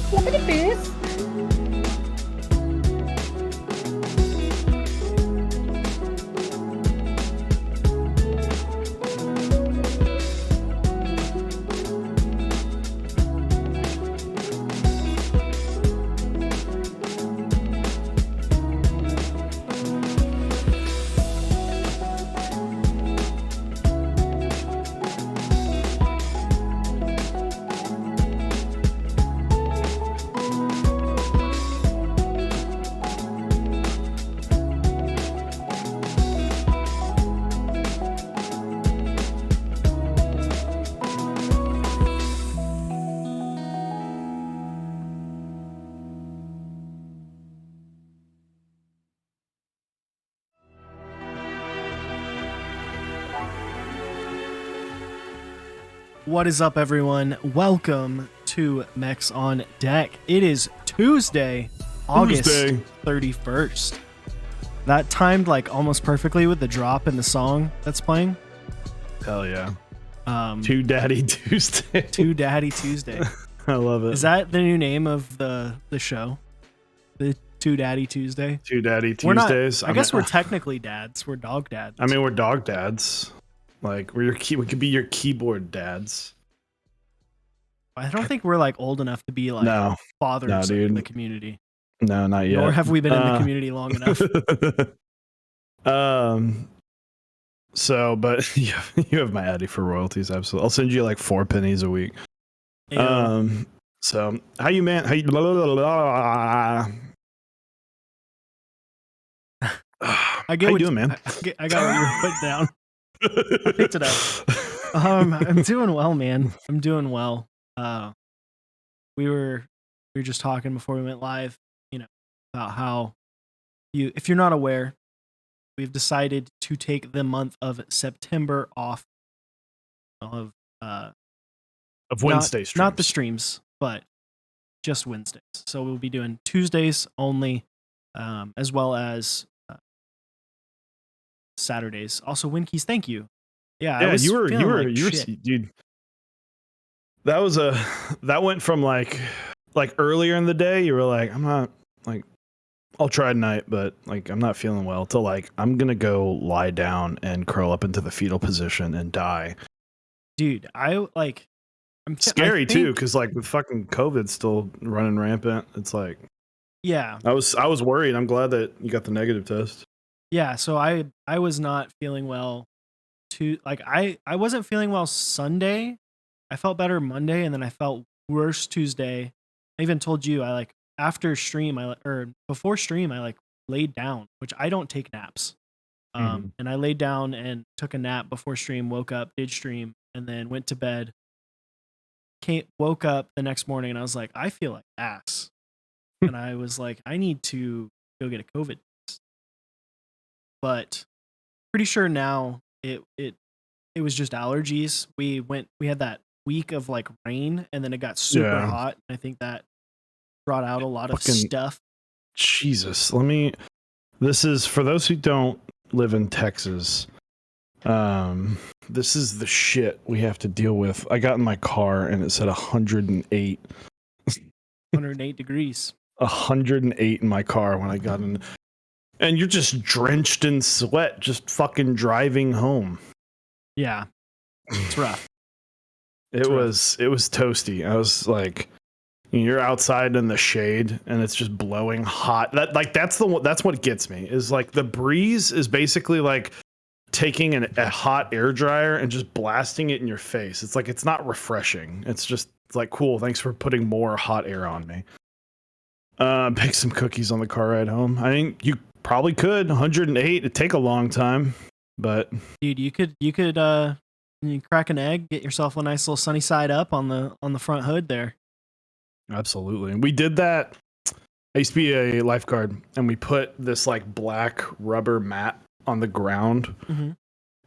Flippity bits. What is up, everyone? Welcome to Mechs on Deck. It is Tuesday, August 31st. That timed like almost perfectly with the drop in the song that's playing. Hell yeah. Two Daddy Tuesday. Two Daddy Tuesday. I love it. Is that the new name of the show? The Two Daddy Tuesday? Two Daddy We're not, Tuesdays. I guess we're technically dads. We're dog dads. I mean, we're dog dads. Like, we could be your keyboard dads. I don't think we're like old enough to be like fathers in the community. No, not yet. Nor have we been in the community long enough. So, but you have my Addy for royalties. Absolutely. I'll send you like 4 pennies a week. Ew. So how you, man? How you? Blah, blah, blah, blah. I get how what you doing, man? I got what you were putting down. I picked it up. I'm doing well, man. I'm doing well. We were just talking before we went live, about how if you're not aware, we've decided to take the month of September off of Wednesday streams. Not the streams, but just Wednesdays. So we'll be doing Tuesdays only, as well as Saturdays. Also, Winkeys, thank you. Yeah, you were dude. That went from like earlier in the day, you were like, I'm not like, I'll try tonight, but like I'm not feeling well, to like I'm gonna go lie down and curl up into the fetal position and die. Dude, I'm scary too, because like with fucking COVID still running rampant. It's like, yeah, I was worried. I'm glad that you got the negative test. Yeah, so I was not feeling well. I wasn't feeling well Sunday. I felt better Monday, and then I felt worse Tuesday. I even told you after stream or before stream I laid down, which I don't take naps. And I laid down and took a nap before stream, woke up, did stream, and then went to bed. Woke up the next morning and I was like, I feel like ass. And I was like, I need to go get a COVID test. But pretty sure now it was just allergies. We had that week of like rain, and then it got super hot. I think that brought out a lot of stuff. Jesus, this is for those who don't live in Texas. This is the shit we have to deal with. I got in my car and it said 108. 108 degrees. 108 in my car when I got in. And you're just drenched in sweat, just fucking driving home. Yeah, it's rough. It was toasty. I was like, you're outside in the shade and it's just blowing hot. That's what gets me, is like the breeze is basically like taking a hot air dryer and just blasting it in your face. It's like, it's not refreshing. It's like, cool, thanks for putting more hot air on me. Bake some cookies on the car ride home. I think you probably could. 108, it'd take a long time, but dude, you could you crack an egg, get yourself a nice little sunny side up on the front hood there. Absolutely. We did that. I used to be a lifeguard, and we put this like black rubber mat on the ground,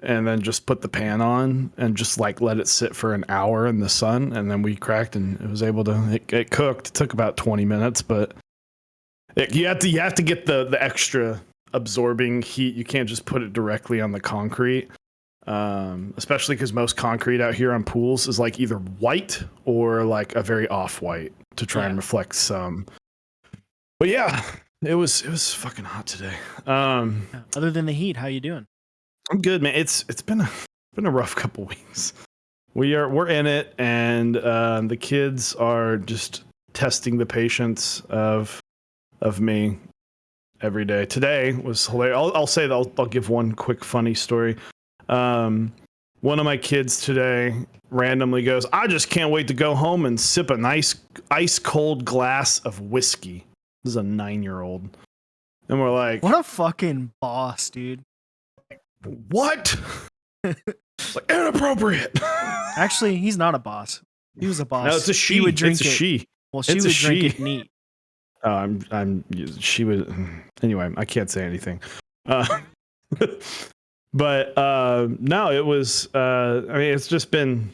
and then just put the pan on and just like let it sit for an hour in the sun, and then we cracked, and it was able to it cooked. It took about 20 minutes, but you have to get the extra absorbing heat. You can't just put it directly on the concrete. Especially because most concrete out here on pools is like either white or like a very off-white to try and reflect some. But yeah, it was fucking hot today. Other than the heat, how you doing? I'm good, man. It's been a rough couple weeks. We're in it, and the kids are just testing the patience of me every day. Today was hilarious. I'll say that I'll give one quick funny story. One of my kids today randomly goes, "I just can't wait to go home and sip a nice ice cold glass of whiskey." This is a 9-year-old, and we're like, "What a fucking boss, dude!" What? It's like inappropriate. Actually, he's not a boss. He was a boss. No, it's a she. He would drink it's a it. she. Well, she it's would a drink she. it neat. Oh, she would. Anyway, I can't say anything. But no, it was. I mean, it's just been.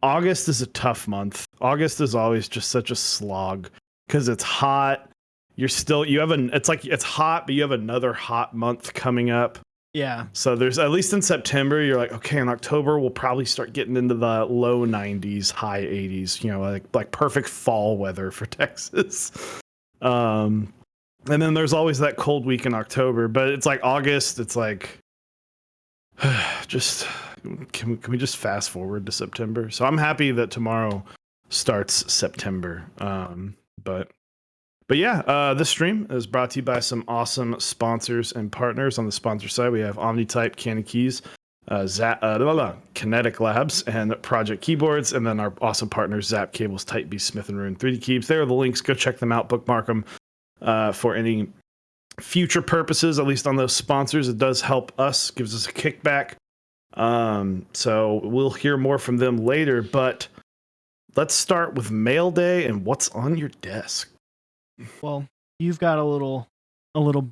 August is a tough month. August is always just such a slog because it's hot. It's hot, but you have another hot month coming up. Yeah. So there's at least in September, you're like, okay, in October, we'll probably start getting into the low 90s, high 80s, like perfect fall weather for Texas. And then there's always that cold week in October, but it's like August, it's like, just, can we just fast forward to September? So I'm happy that tomorrow starts September. But yeah, this stream is brought to you by some awesome sponsors and partners. On the sponsor side, we have OmniType, Candy Keys, Kinetic Labs, and Project Keyboards. And then our awesome partners, Zap Cables, Type-B, Smith & Rune, 3D Keys. There are the links. Go check them out. Bookmark them for any future purposes, at least on those sponsors. It does help us, gives us a kickback. So we'll hear more from them later. But let's start with Mail Day and what's on your desk. Well, you've got a little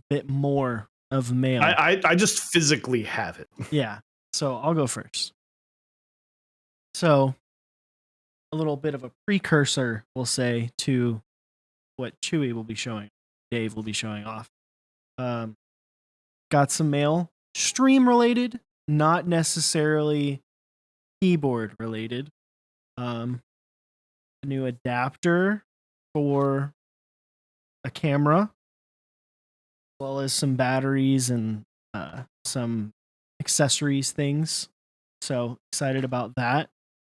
bit more of mail. I just physically have it. Yeah. So I'll go first. So a little bit of a precursor, we'll say, to what Chewy will be showing. Dave will be showing off. Got some mail, stream related, not necessarily keyboard related. A new adapter for a camera, as well as some batteries and some accessories things. So excited about that.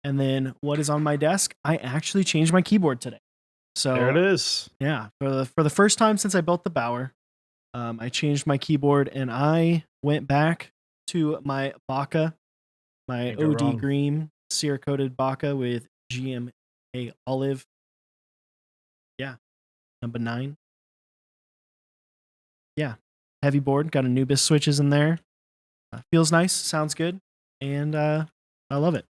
And then what is on my desk? I actually changed my keyboard today. So there it is. Yeah, for the first time since I built the Bower, I changed my keyboard and I went back to my Baca, my OD Green Cerakoted Baca with GMA Olive. Yeah, number 9. Yeah, heavy board, got Anubis switches in there. Feels nice, sounds good, and I love it.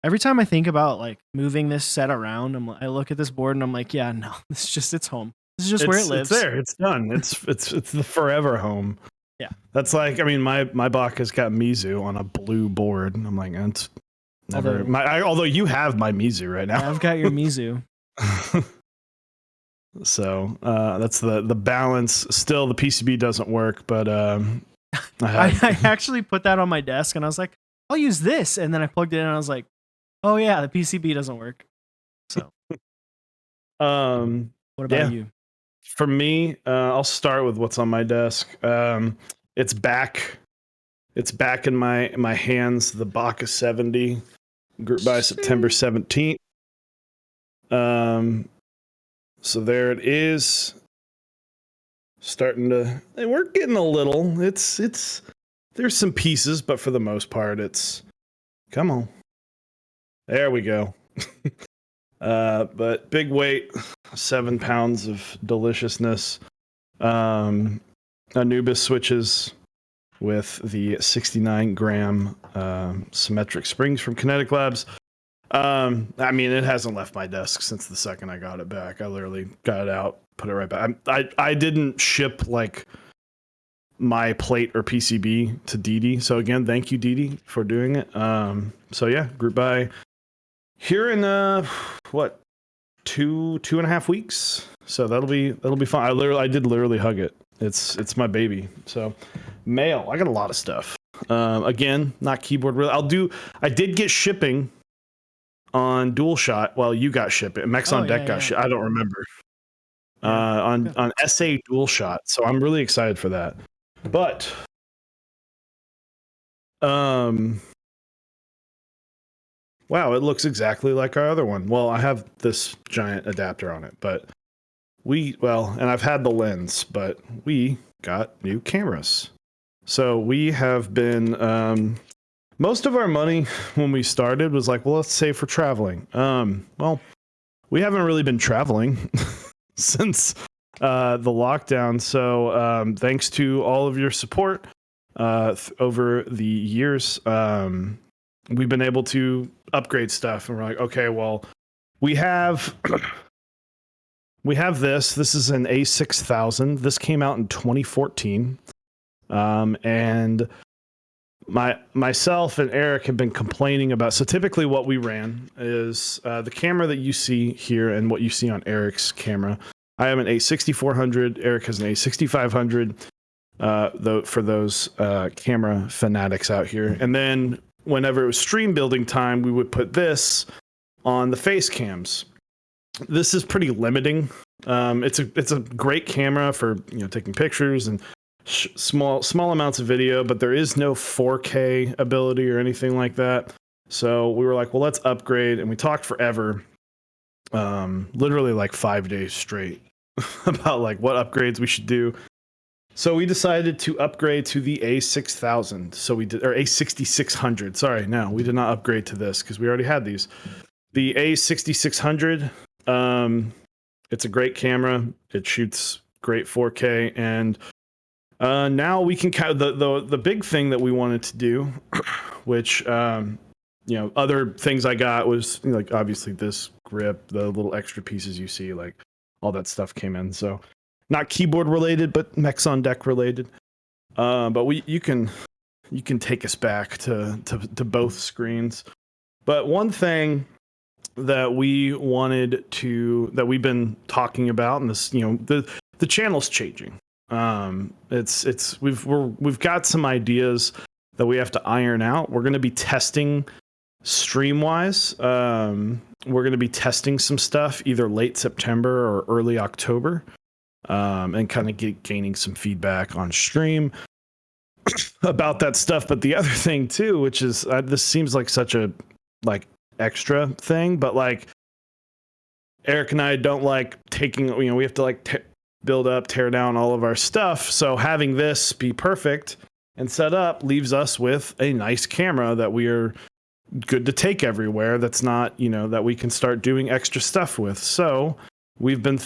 Every time I think about like moving this set around, I look at this board and I'm like, yeah, no, it's home. This is just where it lives. It's there. It's done. It's the forever home. Yeah, that's like, I mean, my Baca's got Mizu on a blue board, and I'm like, it's never. Although you have my Mizu right now. I've got your Mizu. So that's the balance. Still, the PCB doesn't work, but I actually put that on my desk and I was like, I'll use this, and then I plugged it in and I was like, oh yeah, the PCB doesn't work. So, what about you? For me, I'll start with what's on my desk. It's back in my hands. The Baca 70, group by September 17th. So there it is. Starting to, we're getting a little. It's there's some pieces, but for the most part, come on. There we go. But big weight, 7 pounds of deliciousness. Anubis switches with the 69-gram symmetric springs from Kinetic Labs. I mean, it hasn't left my desk since the second I got it back. I literally got it out, put it right back. I didn't ship like my plate or PCB to Didi. So again, thank you, Didi, for doing it. So yeah, group buy here in 2.5 weeks. So that'll be fun. I did literally hug it. It's my baby. So mail. I got a lot of stuff. Again, not keyboard really. I did get shipping on DualShot. Well, you got shipping. Mechs Oh on Deck yeah, got yeah, shit. I don't remember. yeah. On Okay. SA DualShot. So I'm really excited for that. But um wow, it looks exactly like our other one. Well, I have this giant adapter on it, but and I've had the lens, but we got new cameras. So we have been most of our money when we started was like, well, let's save for traveling. Well, we haven't really been traveling since the lockdown. So thanks to all of your support over the years, we've been able to upgrade stuff. And we're like, okay, well, we have we have this. This is an A6000. This came out in 2014, and myself and Eric have been complaining about. So typically, what we ran is the camera that you see here and what you see on Eric's camera. I have an A6400. Eric has an A6500. Though for those camera fanatics out here, and then whenever it was stream building time, we would put this on the face cams. This is pretty limiting. It's a great camera for taking pictures and small amounts of video, but there is no 4K ability or anything like that. So we were like, well, let's upgrade, and we talked forever, literally like 5 days straight, about like what upgrades we should do. So we decided to upgrade to the A6000. So we did, or A6600. Sorry, no, we did not upgrade to this because we already had these. The A6600. It's a great camera. It shoots great 4K, and now we can count the big thing that we wanted to do, which other things I got was like obviously this grip, the little extra pieces you see, like all that stuff came in. So not keyboard related, but Mechs on Deck related. But you can take us back to both screens. But one thing that we've been talking about, and this, the channel's changing. We've got some ideas that we have to iron out. We're going to be testing Streamwise. We're going to be testing some stuff either late September or early October, and kind of gaining some feedback on stream about that stuff. But the other thing too, which is this seems like such a extra thing, but like Eric and I don't like taking, we have to build up, tear down all of our stuff. So having this be perfect and set up leaves us with a nice camera that we are good to take everywhere. That's not, that we can start doing extra stuff with. So we've been,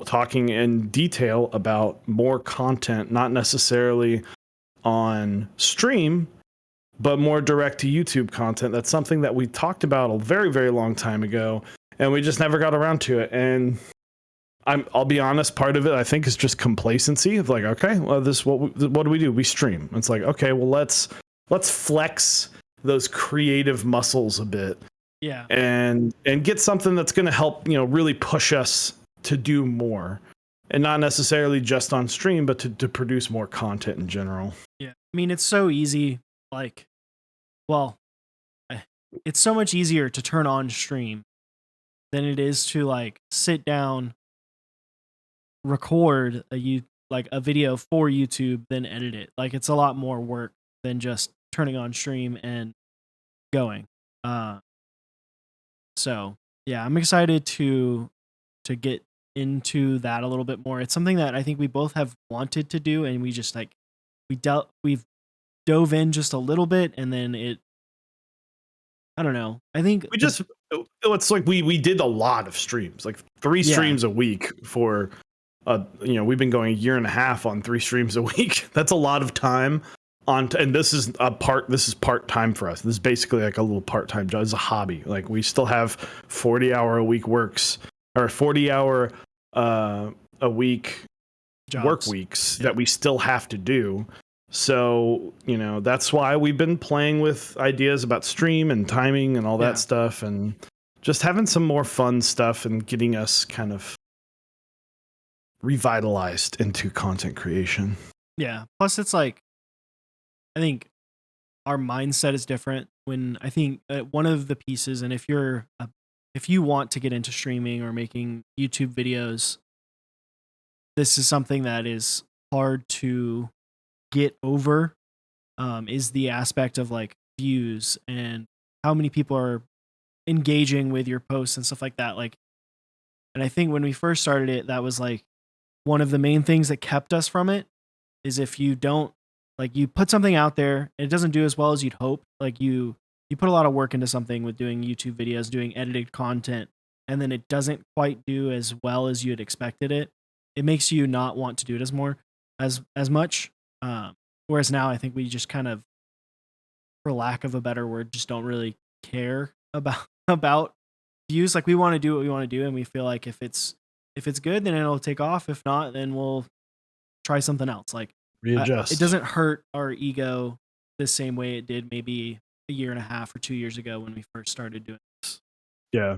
talking in detail about more content, not necessarily on stream, but more direct to YouTube content. That's something that we talked about a very, very long time ago, and we just never got around to it. And I'll be honest, part of it I think is just complacency of like, okay, well, what do we do? We stream. It's like, okay, well, let's flex those creative muscles a bit. Yeah. And get something that's going to help, really push us to do more, and not necessarily just on stream, but to produce more content in general. Yeah. I mean, it's so easy. Well, it's so much easier to turn on stream than it is to sit down, record a video for YouTube, then edit it. It's a lot more work than just turning on stream and going. So yeah, I'm excited to get into that a little bit more. It's something that I think we both have wanted to do, and we just we've dove in just a little bit, and then I don't know. I think it's like we did a lot of streams, like 3 streams a week for we've been going a year and a half on 3 streams a week. That's a lot of time and this is part-time for us. This is basically like a little part-time job. It's a hobby. Like we still have 40-hour a week works, or 40-hour a week jobs. Work weeks that we still have to do. So, that's why we've been playing with ideas about stream and timing and all that stuff, and just having some more fun stuff and getting us kind of revitalized into content creation. Yeah. Plus, it's I think our mindset is different. When I think one of the pieces, and if you want to get into streaming or making YouTube videos, this is something that is hard to get over. Is the aspect of like views and how many people are engaging with your posts and stuff like that. Like, and I think when we first started it, that was like one of the main things that kept us from it. Is if you don't, like, you put something out there and it doesn't do as well as you'd hope. Like you put a lot of work into something with doing YouTube videos, doing edited content, and then it doesn't quite do as well as you had expected it. It makes you not want to do it as much. Whereas now I think we just kind of, for lack of a better word, just don't really care about about views. Like, we want to do what we want to do, and we feel like if it's good, then it'll take off. If not, then we'll try something else. Like, it Readjust. doesn't hurt our ego the same way it did maybe a year and a half or 2 years ago when we first started doing this. Yeah.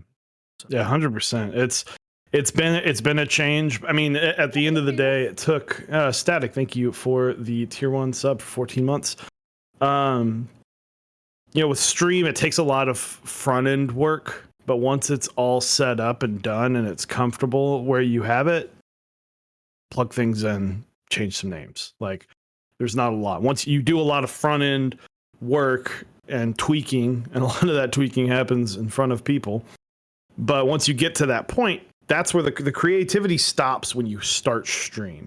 So, Yeah, 100%. It's been a change. I mean, at the end of the day, it took Static. Thank you for the tier 1 sub for 14 months. With Stream, it takes a lot of front end work, but once it's all set up and done and it's comfortable where you have it, plug things in, change some names. Like, there's not a lot. Once you do a lot of front end work and tweaking, and a lot of that tweaking happens in front of people. But once you get to that point, that's where the creativity stops when you start Stream.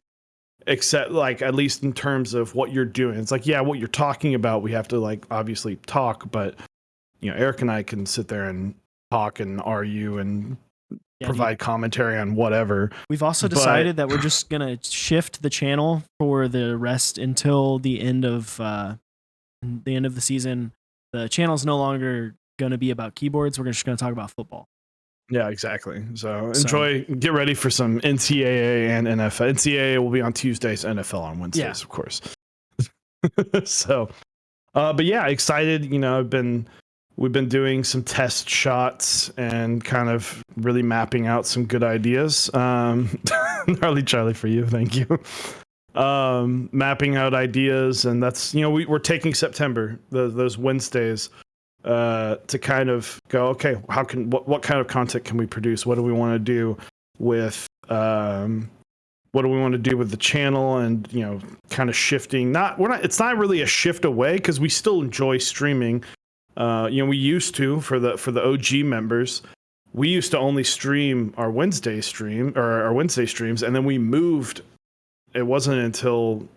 Except, like, at least in terms of what you're doing. It's like, yeah, what you're talking about, we have to, like, obviously talk, but Eric and I can sit there and talk and argue and provide commentary on whatever. We've also decided that we're just gonna shift the channel for the rest until the end of the season. The channel's no longer gonna be about keyboards. We're just gonna talk about football. Yeah, exactly. So get ready for some NCAA and NFL. NCAA will be on Tuesdays, NFL on Wednesdays, of course. So, but yeah, excited. We've been doing some test shots and kind of really mapping out some good ideas. Gnarly Charlie for you, thank you. Mapping out ideas, and that's we're taking September, those Wednesdays, to kind of go, okay, what kind of content can we produce? What do we want to do with what do we want to do with the channel? And kind of shifting. It's not really a shift away, because we still enjoy streaming. We used to, for the OG members, we used to only stream our Wednesday streams, and then we moved. It wasn't until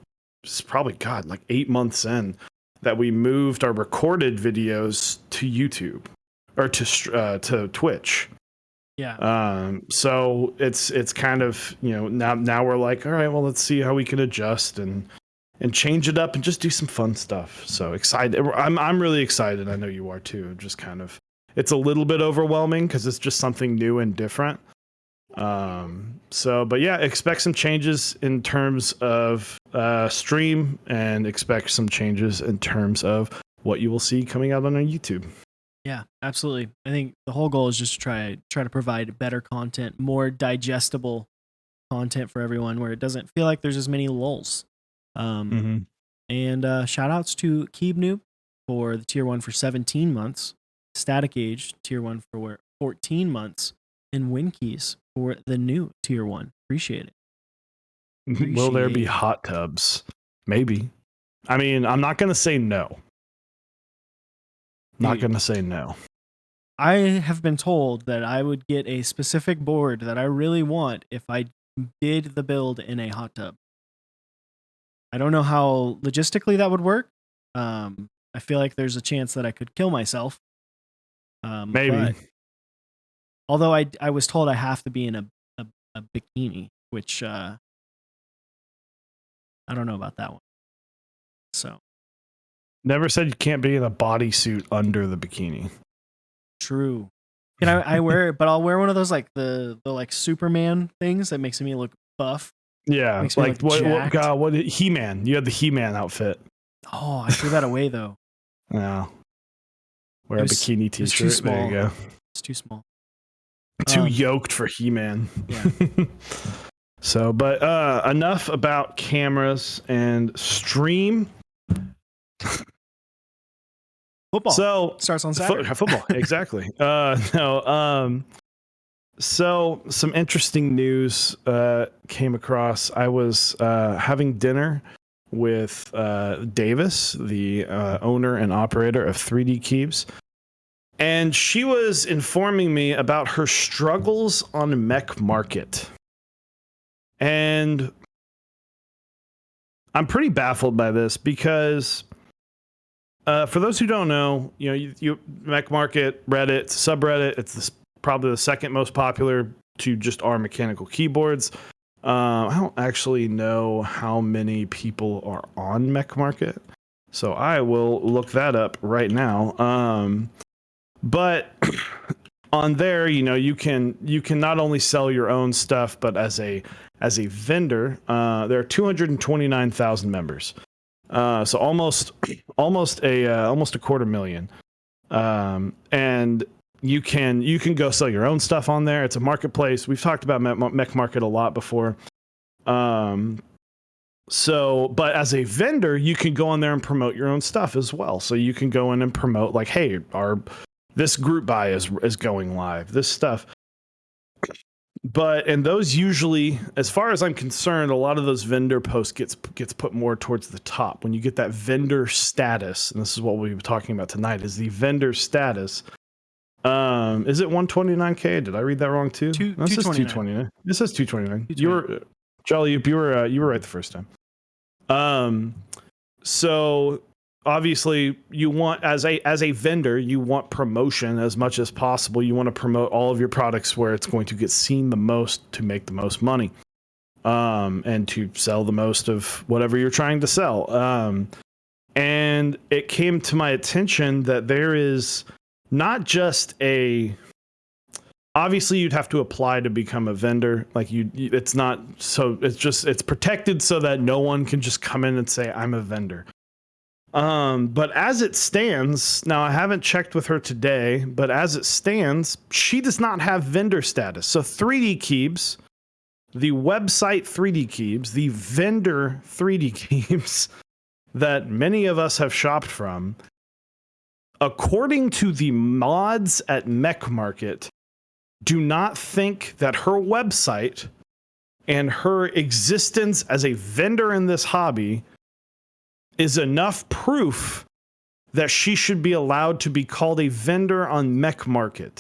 probably like 8 months in that we moved our recorded videos to YouTube or to Twitch. Yeah. So it's kind of now we're like, all right, well, let's see how we can adjust and change it up and just do some fun stuff. So excited. I'm really excited. I know you are too. Just kind of, it's a little bit overwhelming because it's just something new and different. But yeah, expect some changes in terms of stream, and expect some changes in terms of what you will see coming out on our YouTube. Yeah, absolutely. I think the whole goal is just to try to provide better content, more digestible content for everyone, where it doesn't feel like there's as many lulls. And shout outs to Keebnoob for the tier 1 for 17 months, Static Age tier 1 for 14 months, and Winkeys for the new tier 1. Appreciate it. Will there be hot tubs? Maybe. I mean, I'm not going to say no. Not going to say no. I have been told that I would get a specific board that I really want if I did the build in a hot tub. I don't know how logistically that would work. I feel like there's a chance that I could kill myself. Maybe. Although I was told I have to be in a bikini, which I don't know about that one. So. Never said you can't be in a bodysuit under the bikini. True. Can I wear it? But I'll wear one of those, like the like Superman things that makes me look buff. Yeah, makes like what He-Man. You had the He-Man outfit. Oh, I threw that away though. Yeah. Wear a bikini t-shirt. There you go. It's too small. Too yoked for He-Man. Yeah. So, but enough about cameras and stream. Football So starts on Saturday. football, exactly. No. So some interesting news came across. I was having dinner with Davis, the owner and operator of 3D Keeps, and she was informing me about her struggles on Mech Market. And I'm pretty baffled by this because for those who don't know, you Mech Market, Reddit, it's a subreddit. It's probably the second most popular to just our mechanical keyboards. I don't actually know how many people are on Mech Market, so I will look that up right now. But on there, you can not only sell your own stuff, but as a vendor, there are 229,000 members. So almost a quarter million. And you can go sell your own stuff on there. It's a marketplace. We've talked about Mech Market a lot before. But as a vendor, you can go on there and promote your own stuff as well. So you can go in and promote like, hey, this group buy is going live, this stuff. And those usually, as far as I'm concerned, a lot of those vendor posts gets put more towards the top. When you get that vendor status, and this is what we'll be talking about tonight, is the vendor status. Is it 129K? Did I read that wrong too? No, this says 229. This says 229. You were Jolly. You were right the first time. So obviously you want, as a vendor, you want promotion as much as possible. You want to promote all of your products where it's going to get seen the most to make the most money, and to sell the most of whatever you're trying to sell. And it came to my attention that there is not just obviously you'd have to apply to become a vendor. Like it's not, so it's protected so that no one can just come in and say, I'm a vendor. But as it stands, now I haven't checked with her today, but as it stands, she does not have vendor status. So 3D Keeps, the website 3D Keeps, the vendor 3D Keeps that many of us have shopped from, according to the mods at Mech Market, do not think that her website and her existence as a vendor in this hobby is enough proof that she should be allowed to be called a vendor on Mech Market.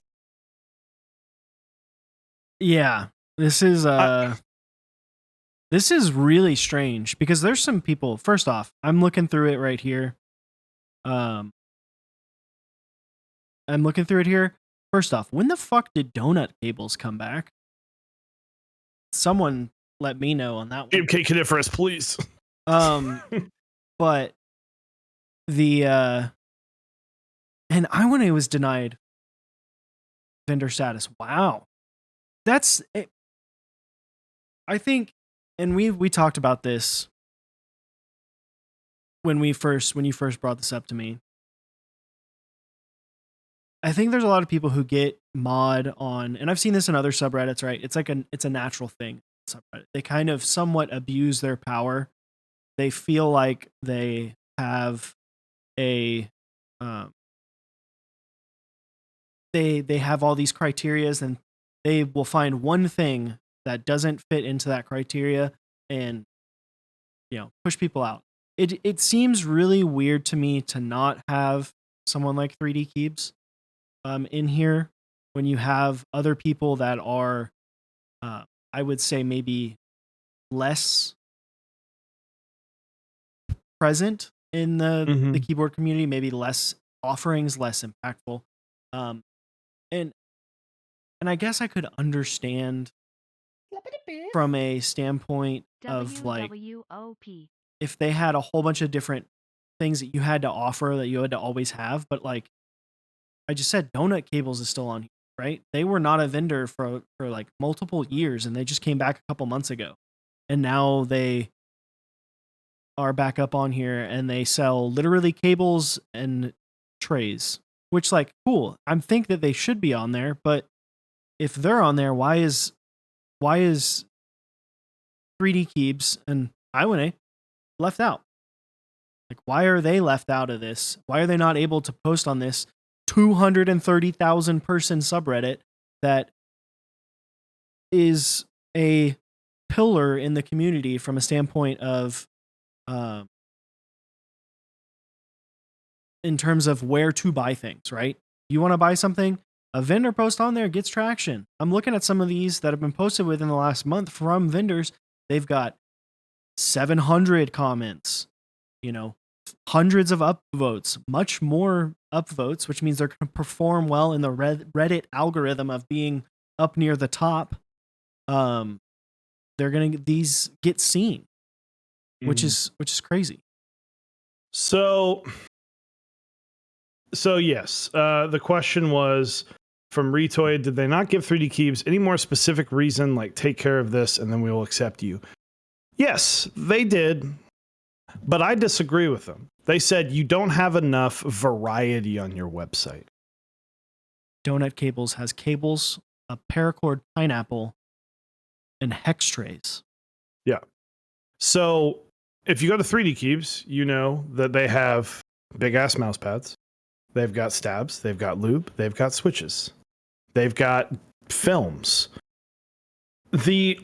Yeah, this is really strange because there's some people. First off, I'm looking through it right here. First off, when the fuck did donut cables come back? Someone let me know on that one. Kick it for us, please. But the and Iwane was denied vendor status. Wow, that's it. I think, and we talked about this when you first brought this up to me. I think there's a lot of people who get mod on, and I've seen this in other subreddits, right? It's like it's a natural thing. Subreddit. They kind of somewhat abuse their power. They feel like they have a they have all these criterias, and they will find one thing that doesn't fit into that criteria and push people out. It seems really weird to me to not have someone like 3D Keeps in here when you have other people that are I would say maybe less present in the keyboard community, maybe less offerings, less impactful. And I guess I could understand from a standpoint of like if they had a whole bunch of different things that you had to offer that you had to always have, but like I just said, Donut Cables is still on here, right? They were not a vendor for like multiple years, and they just came back a couple months ago, and now they are back up on here, and they sell literally cables and trays, which like cool. I think that they should be on there, but if they're on there, why is 3D Keeps and Iwane left out? Like, why are they left out of this? Why are they not able to post on this 230,000 person subreddit that is a pillar in the community from a standpoint of, uh, in terms of where to buy things, right? You want to buy something, a vendor post on there gets traction. I'm looking at some of these that have been posted within the last month from vendors. They've got 700 comments, you know, hundreds of upvotes, much more upvotes, which means they're going to perform well in the Reddit algorithm of being up near the top. They're going to these get seen, which is crazy. So yes, the question was from Retoy, did they not give 3D Keeps any more specific reason, like take care of this and then we will accept you? Yes, they did, but I disagree with them. They said you don't have enough variety on your website. Donut Cables has cables, a paracord pineapple, and hex trays. Yeah. So if you go to 3D Keeps, you know that they have big ass mouse pads. They've got stabs. They've got lube. They've got switches. They've got films. The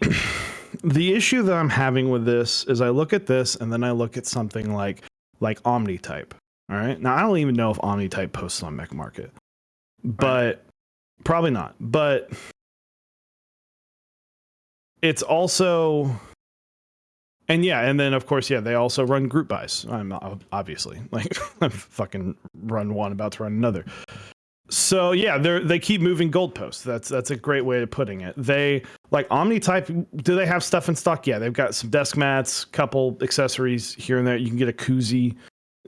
issue that I'm having with this is I look at this and then I look at something like OmniType. All right. Now I don't even know if OmniType posts on Mech Market, but probably not. But it's also, and yeah, and then of course, yeah, they also run group buys. I'm obviously like I've fucking run one, about to run another. So yeah, they keep moving goalposts. That's a great way of putting it. They like OmniType. Do they have stuff in stock? Yeah, they've got some desk mats, couple accessories here and there. You can get a koozie,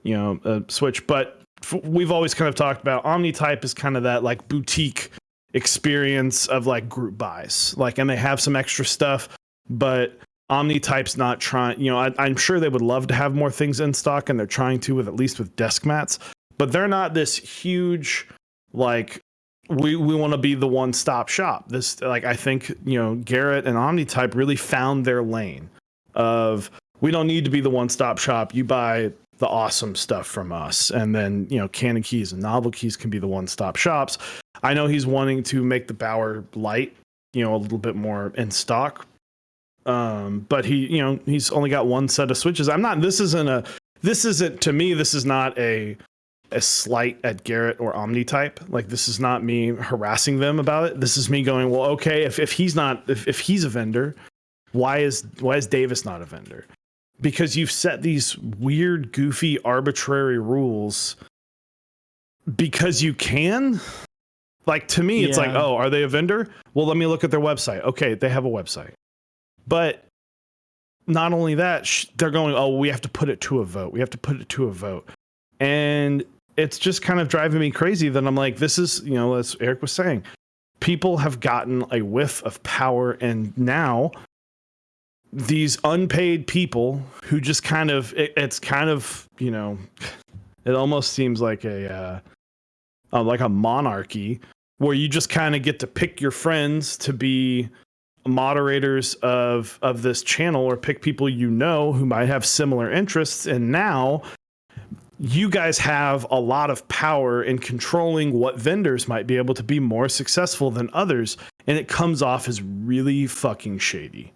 you know, a switch. But we've always kind of talked about OmniType is kind of that like boutique experience of like group buys. Like, and they have some extra stuff, but OmniType's not trying. You know, I'm sure they would love to have more things in stock, and they're trying to with at least with desk mats. But they're not this huge. Like we want to be the one-stop shop. This, like, I think, you know, Garrett and OmniType really found their lane of we don't need to be the one-stop shop. You buy the awesome stuff from us, and then, you know, Canon Keys and Novel Keys can be the one-stop shops. I know he's wanting to make the Bauer Light, you know, a little bit more in stock, but he, you know, he's only got one set of switches. This isn't to me. This is not a slight at Garrett or OmniType. Like, this is not me harassing them about it. This is me going, well, okay, if he's a vendor, why is Davis not a vendor? Because you've set these weird, goofy, arbitrary rules because you can. Like, to me, it's like, oh, are they a vendor? Well, let me look at their website. Okay, they have a website. But not only that, they're going, oh, we have to put it to a vote. We have to put it to a vote. And it's just kind of driving me crazy that I'm like, this is, you know, as Eric was saying, people have gotten a whiff of power, and now these unpaid people who just kind of, it's kind of, you know, it almost seems like a monarchy where you just kind of get to pick your friends to be moderators of this channel, or pick people, you know, who might have similar interests. And now you guys have a lot of power in controlling what vendors might be able to be more successful than others. And it comes off as really fucking shady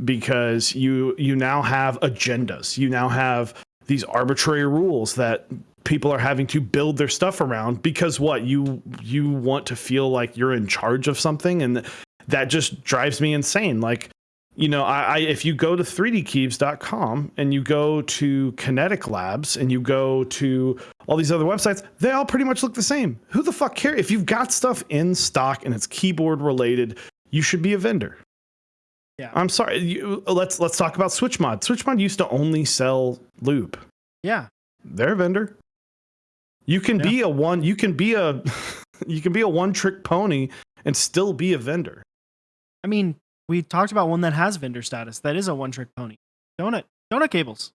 because you now have agendas. You now have these arbitrary rules that people are having to build their stuff around because what you want to feel like you're in charge of something. And that just drives me insane. Like, you know, if you go to 3dkeeps.com and you go to Kinetic Labs and you go to all these other websites, they all pretty much look the same. Who the fuck cares? If you've got stuff in stock and it's keyboard related, you should be a vendor. Yeah. I'm sorry. Let's talk about SwitchMod. SwitchMod used to only sell lube. Yeah. They're a vendor. You can be a one. You can be a one-trick pony and still be a vendor. I mean, we talked about one that has vendor status. That is a one-trick pony. Donut Cables,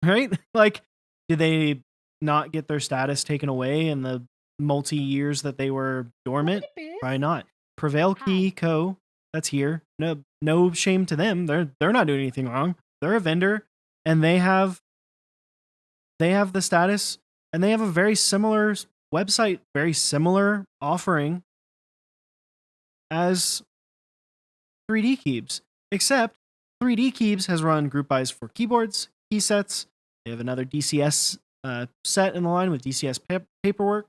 right? Like, did they not get their status taken away in the multi-years that they were dormant? Probably not. Prevail Key Co. That's here. No shame to them. They're not doing anything wrong. They're a vendor, and they have they have the status, and they have a very similar website, very similar offering as 3D Keeps, except 3D Keeps has run group buys for keyboards, key sets. They have another DCS set in the line with DCS paperwork,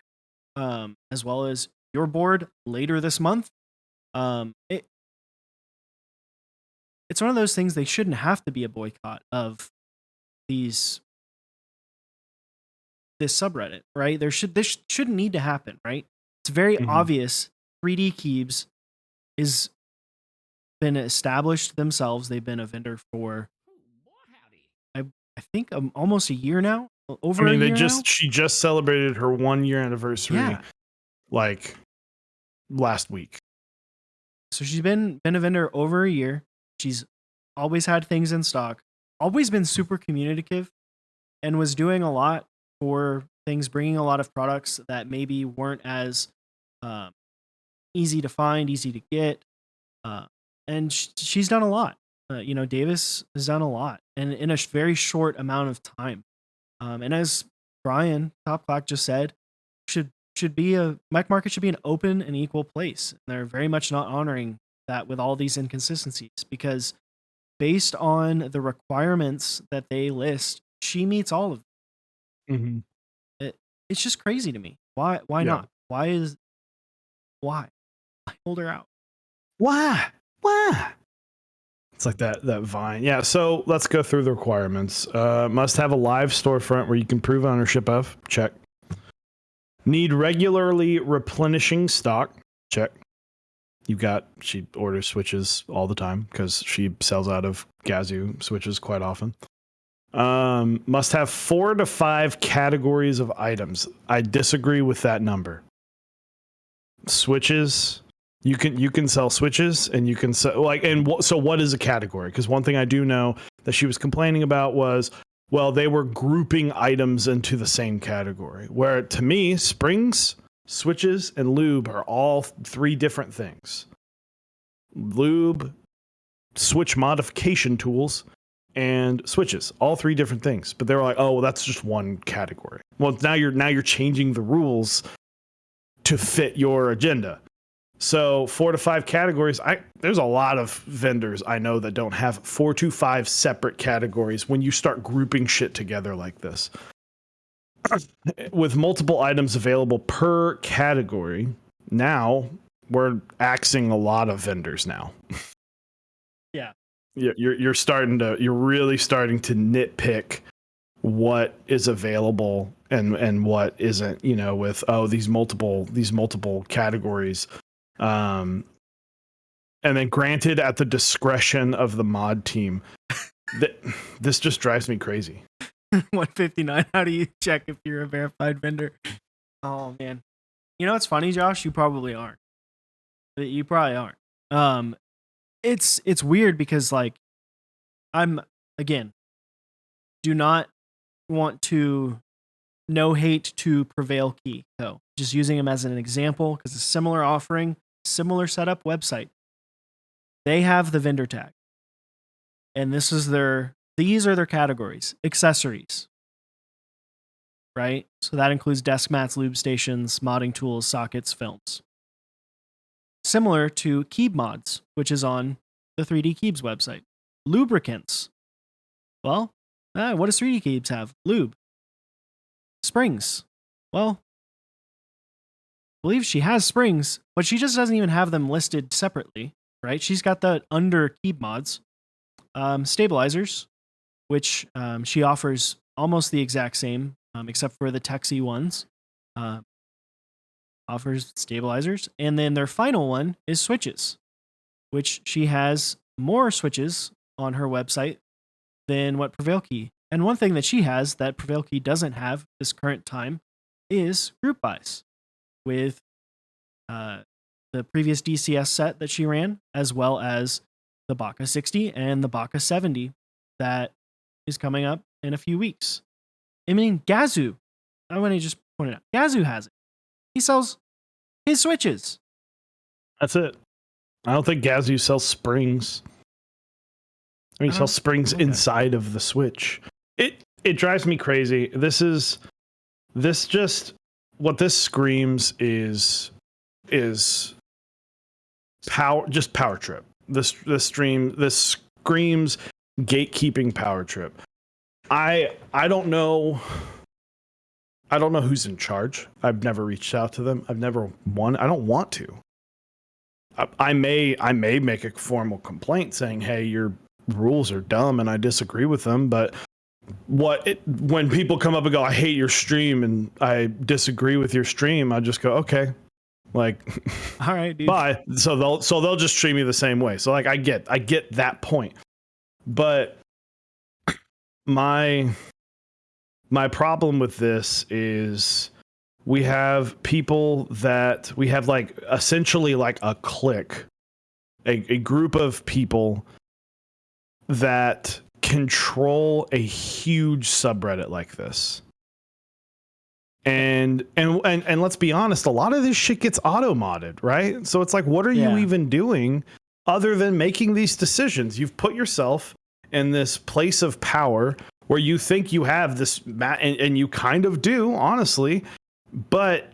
as well as your board later this month. It's one of those things. They shouldn't have to be a boycott of this subreddit, right? This shouldn't need to happen, right? It's very obvious 3D Keeps is been established themselves. They've been a vendor for I think almost a year now. Over a year now. She just celebrated her 1 year anniversary like last week. So she's been a vendor over a year. She's always had things in stock, always been super communicative, and was doing a lot for things, bringing a lot of products that maybe weren't as easy to find, easy to get. And she's done a lot. Davis has done a lot, and in a very short amount of time. And as Brian Topclock just said, should be Mech Market should be an open and equal place. And they're very much not honoring that with all these inconsistencies, because based on the requirements that they list, she meets all of them. It's just crazy to me. Why not? Why hold her out? Why? It's like that Vine. Yeah, so let's go through the requirements. Must have a live storefront where you can prove ownership of. Check. Need regularly replenishing stock. Check. She orders switches all the time because she sells out of Gazoo switches quite often. Must have 4 to 5 categories of items. I disagree with that number. Switches, you can sell switches, and you can sell so what is a category? Because one thing I do know that she was complaining about was, well, they were grouping items into the same category, where to me, springs, switches, and lube are all 3 different things. Lube, switch modification tools, and switches, all 3 different things. But they were like, oh, well, that's just one category. Well, now you're changing the rules to fit your agenda. So 4 to 5 categories. There's a lot of vendors I know that don't have 4 to 5 separate categories when you start grouping shit together like this. With multiple items available per category, now we're axing a lot of vendors now. Yeah. You're really starting to nitpick what is available and what isn't, with these multiple categories. And then granted at the discretion of the mod team. This just drives me crazy. 159. How do you check if you're a verified vendor? Oh man. It's funny, Josh, you probably aren't. You probably aren't. It's weird because I'm, again, do not want to no hate to Prevail Key, though. Just using them as an example because a similar offering, similar setup website. They have the vendor tag. And these are their categories. Accessories. Right? So that includes desk mats, lube stations, modding tools, sockets, films. Similar to Keeb Mods, which is on the 3D Keebs website. Lubricants. Well, what does 3D Keebs have? Lube. Springs. Well, I believe she has springs, but she just doesn't even have them listed separately, right? She's got that under Keeb Mods. Stabilizers, which she offers almost the exact same, except for the Texie ones. Offers stabilizers. And then their final one is switches, which she has more switches on her website than what Prevail Key. And one thing that she has that Prevail Key doesn't have this current time is group buys with the previous DCS set that she ran, as well as the Baka 60 and the Baka 70 that is coming up in a few weeks. I mean, Gazoo, I want to just point it out. Gazoo has it. He sells his switches. That's it. I don't think Gazoo sells springs. He sells springs inside of the Switch. it drives me crazy. This just what this screams is power trip. This screams gatekeeping power trip. I don't know. I don't know who's in charge. I've never reached out to them. I've never won. I don't want to. I may make a formal complaint saying, "Hey, your rules are dumb and I disagree with them." But when people come up and go, "I hate your stream and I disagree with your stream," I just go, "Okay." Like, all right, dude. Bye. So they'll just treat me the same way. So like I get that point. But my problem with this is we have like essentially like a clique, a group of people that control a huge subreddit like this. And let's be honest, a lot of this shit gets auto modded, right? So it's like, what are you even doing other than making these decisions? You've put yourself in this place of power where you think you have this, and you kind of do, honestly, but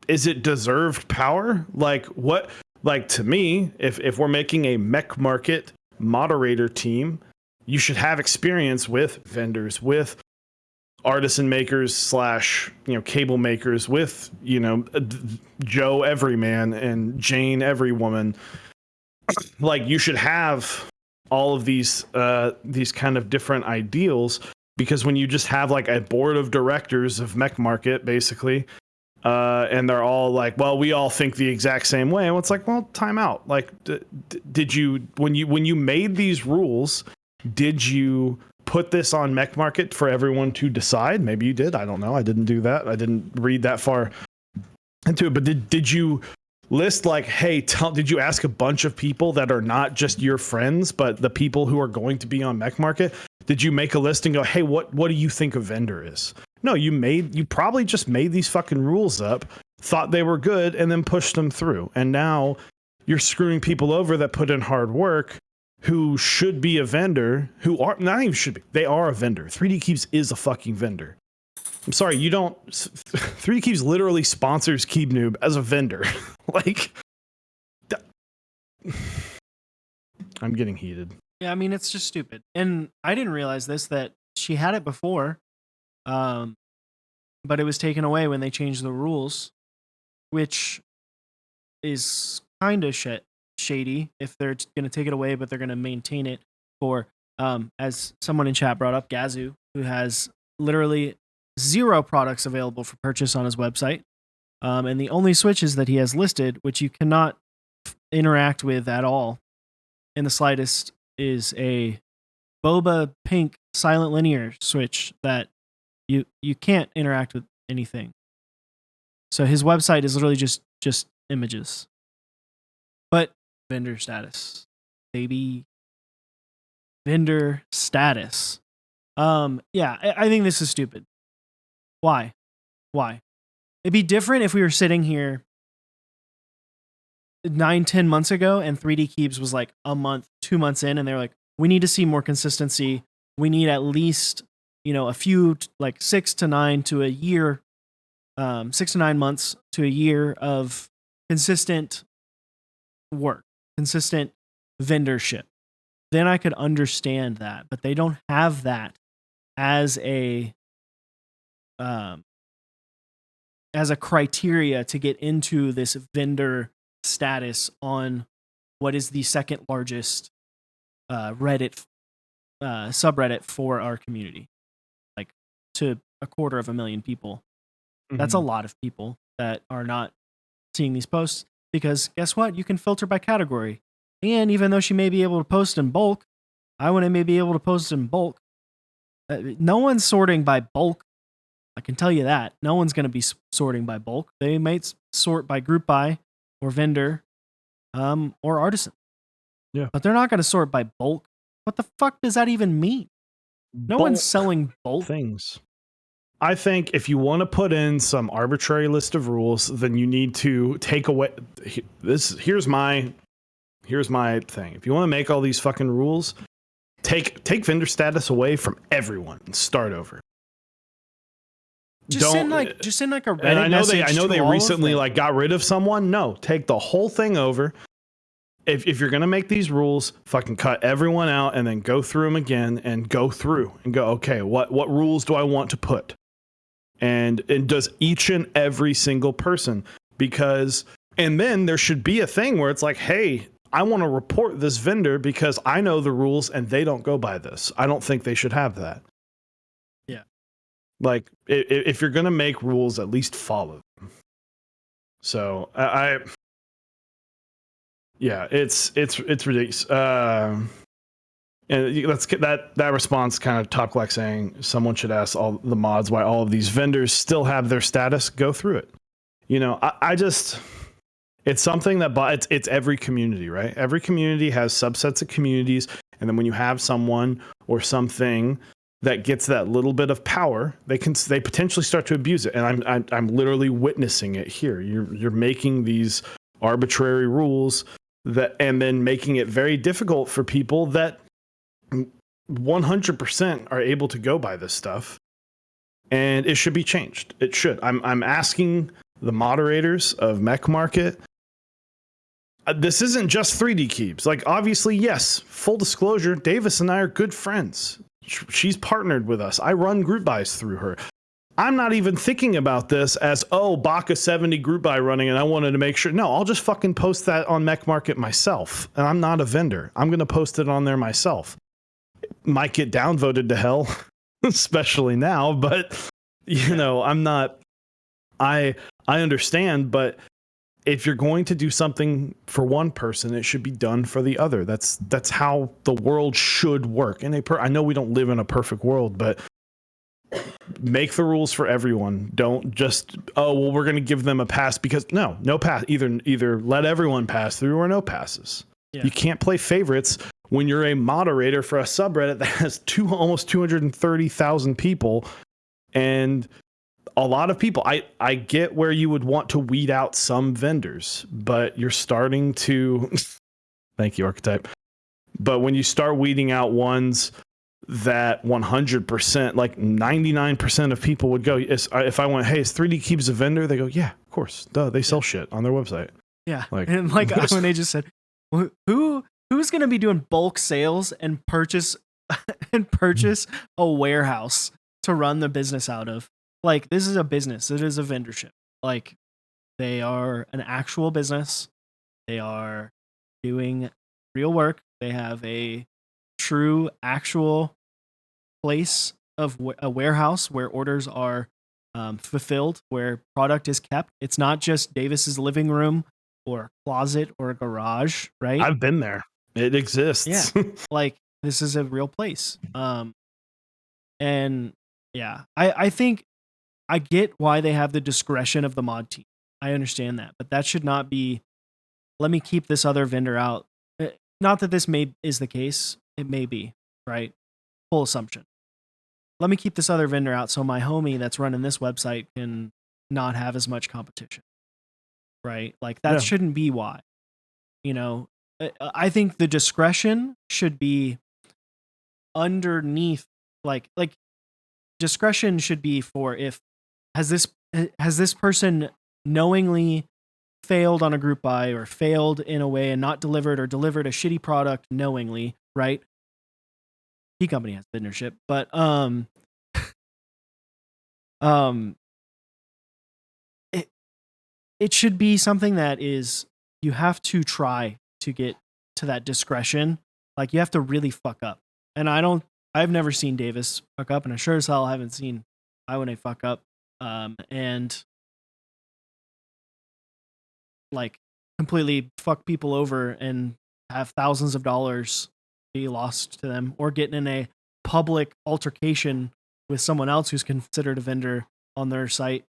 is it deserved power? Like what? Like to me, if we're making a mech market moderator team, you should have experience with vendors, with artisan makers / cable makers, with Joe Everyman and Jane Everywoman. Like you should have all of these kind of different ideals, because when you just have like a board of directors of Mech Market basically, and they're all like, well, we all think the exact same way, and it's like, well, time out. Like did you when you made these rules, did you put this on Mech Market for everyone to decide? Maybe you did. I don't know. I didn't do that. I didn't read that far into it. But did you list like, hey, did you ask a bunch of people that are not just your friends, but the people who are going to be on Mech Market? Did you make a list and go, hey, what do you think a vendor is? No, you probably just made these fucking rules up, thought they were good, and then pushed them through. And now you're screwing people over that put in hard work, who should be a vendor, who are not even should be. They are a vendor. 3D Keeps is a fucking vendor. I'm sorry, you don't. 3D Keeps literally sponsors Keep Noob as a vendor. Like, I'm getting heated. Yeah, I mean, it's just stupid. And I didn't realize that she had it before, but it was taken away when they changed the rules, which is kind of shady if they're going to take it away, but they're going to maintain it for, as someone in chat brought up, Gazoo, who has literally 0 products available for purchase on his website. And the only switches that he has listed, which you cannot interact with at all in the slightest, is a boba pink silent linear switch that you can't interact with anything. So his website is literally just images. But vendor status, baby. Vendor status. Yeah, I think this is stupid. Why? It'd be different if we were sitting here 9-10 months ago and 3D Keeps was like a month, 2 months in, and they're like, we need to see more consistency. We need at least, a few, like 6 to 9 to a year, 6 to 9 months to a year of consistent work, consistent vendorship. Then I could understand that, but they don't have that as a criteria to get into this vendor status on what is the second largest Reddit subreddit for our community, like to 250,000 people. Mm-hmm. That's a lot of people that are not seeing these posts, because guess what? You can filter by category. And even though she may be able to post in bulk, I wouldn't be able to post in bulk. No one's sorting by bulk. I can tell you that. No one's going to be sorting by bulk. They might sort by group buy or vendor or artisan. Yeah. But they're not going to sort by bulk. What the fuck does that even mean? No one's selling bulk things. I think if you want to put in some arbitrary list of rules, then you need to take away this. Here's my thing. If you want to make all these fucking rules, take vendor status away from everyone and start over. Just send like a Reddit and I know message they to all recently of them. like got rid of someone. No, take the whole thing over. If you're gonna make these rules, fucking cut everyone out and then go through them again and go through and go, okay, what rules do I want to put? And does each and every single person, because and then there should be a thing where it's like, hey, I want to report this vendor because I know the rules and they don't go by this. I don't think they should have that. Yeah. Like if you're gonna make rules, at least follow them. So yeah, it's ridiculous. And let's get that response kind of top like saying someone should ask all the mods why all of these vendors still have their status. Go through it. You know, I just it's something that it's every community, right? Every community has subsets of communities, and then when you have someone or something that gets that little bit of power, they potentially start to abuse it. And I'm literally witnessing it here. You're making these arbitrary rules that and then making it very difficult for people that 100% are able to go by this stuff, and it should be changed. It should. I'm asking the moderators of Mech Market. This isn't just 3D Keeps. Like, obviously, yes. Full disclosure, Davis and I are good friends. She's partnered with us. I run group buys through her. I'm not even thinking about this as, oh, Baka 70 group buy running, and I wanted to make sure. No, I'll just fucking post that on Mech Market myself, and I'm not a vendor. I'm going to post it on there myself. Might get downvoted to hell, especially now, but you know, I'm not. I understand, but if you're going to do something for one person, it should be done for the other. That's how the world should work. And I know we don't live in a perfect world, but make the rules for everyone. Don't just, oh well, we're going to give them a pass because no pass. Either let everyone pass through or no passes. Yeah. You can't play favorites when you're a moderator for a subreddit that has almost 230,000 people, and a lot of people. I get where you would want to weed out some vendors, but you're starting to thank you, Archetype. But when you start weeding out ones that 100%, like 99% of people would go, if I went, hey, is 3D Keeps a vendor? They go, yeah, of course. Duh, they sell shit on their website. Yeah. And like when they just said, who's going to be doing bulk sales and purchase a warehouse to run the business out of? Like, this is a business. It is a vendorship. Like, they are an actual business. They are doing real work. They have a true, actual place of a warehouse where orders are fulfilled, where product is kept. It's not just Davis's living room or a closet or a garage, right? I've been there. It exists. Yeah. Like, this is a real place. And yeah, I think I get why they have the discretion of the mod team. I understand that, but that should not be, let me keep this other vendor out. Not that this is the case. It may be, right? Full assumption. Let me keep this other vendor out so my homie that's running this website can not have as much competition, right? Like, that shouldn't be why. You know, I think the discretion should be underneath, like discretion should be for if has this person knowingly failed on a group buy or failed in a way and not delivered or delivered a shitty product knowingly, right? Key company has vendorship, but it should be something that is, you have to try to get to that discretion. Like, you have to really fuck up. And I've never seen Davis fuck up, and I sure as hell haven't seen Iwane fuck up. And like completely fuck people over and have thousands of dollars be lost to them, or get in a public altercation with someone else who's considered a vendor on their site,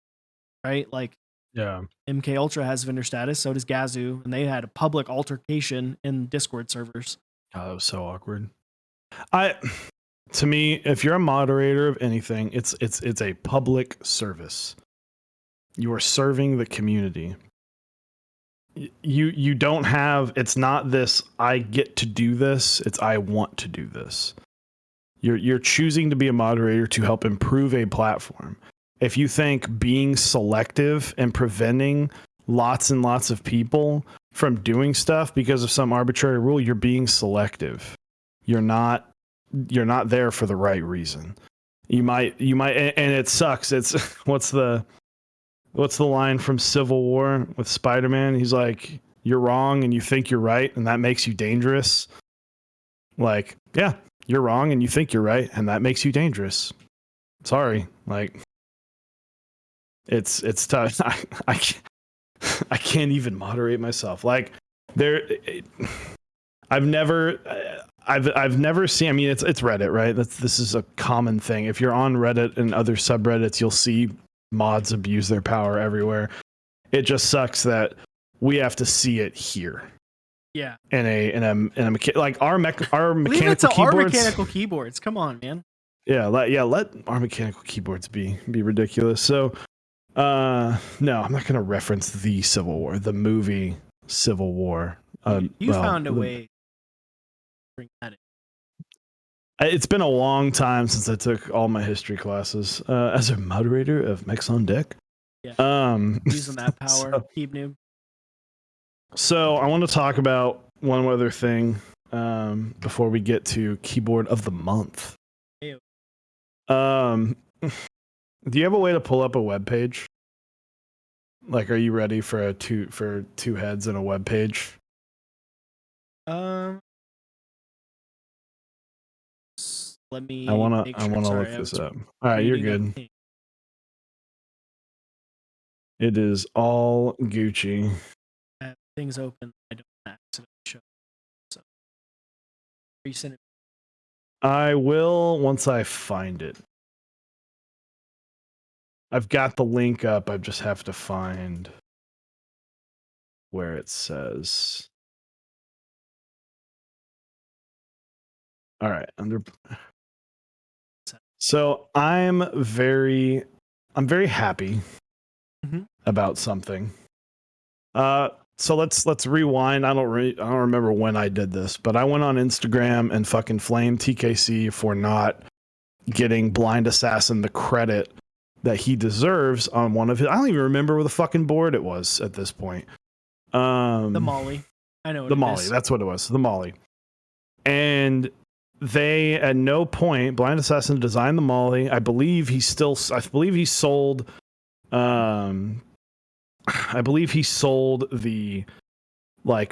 right? Like, yeah, MK Ultra has vendor status, so does Gazoo, and they had a public altercation in Discord servers. Oh, that was so awkward. To me, if you're a moderator of anything, it's a public service. You are serving the community. you don't have, it's not this I get to do this, it's I want to do this. You're choosing to be a moderator to help improve a platform. If you think being selective and preventing lots and lots of people from doing stuff because of some arbitrary rule, you're being selective. You're not there for the right reason. You might and it sucks. It's what's the line from Civil War with Spider-Man? He's like, you're wrong and you think you're right, and that makes you dangerous. Like, yeah, you're wrong and you think you're right, and that makes you dangerous. Sorry. Like, it's tough. I can't even moderate myself. Like, I've never seen. I mean, it's Reddit, right? This is a common thing. If you're on Reddit and other subreddits, you'll see mods abuse their power everywhere. It just sucks that we have to see it here. Yeah. In a like our mechanical keyboards. Our mechanical keyboards. Come on, man. Yeah, let our mechanical keyboards be ridiculous. So, no, I'm not going to reference the Civil War, the movie Civil War. You found a way to bring that in. It's been a long time since I took all my history classes as a moderator of Mechs on Deck. Yeah. Using that power, keep noob. So I want to talk about one other thing before we get to keyboard of the month. Ew. Do you have a way to pull up a web page? Like, are you ready for two heads and a web page? Let me. I wanna look this up. All right, you're good. It is all Gucci. I have things open. I don't accidentally show. So, recent. I will once I find it. I've got the link up. I just have to find where it says. All right, So I'm very happy about something. So let's rewind. I don't remember when I did this, but I went on Instagram and fucking flamed TKC for not getting Blind Assassin the credit that he deserves on one of his. I don't even remember what the fucking board it was at this point. The Molly. I know what the Molly. That's what it was. The Molly. And they at no point, Blind Assassin designed the Molly. I believe he sold I believe he sold the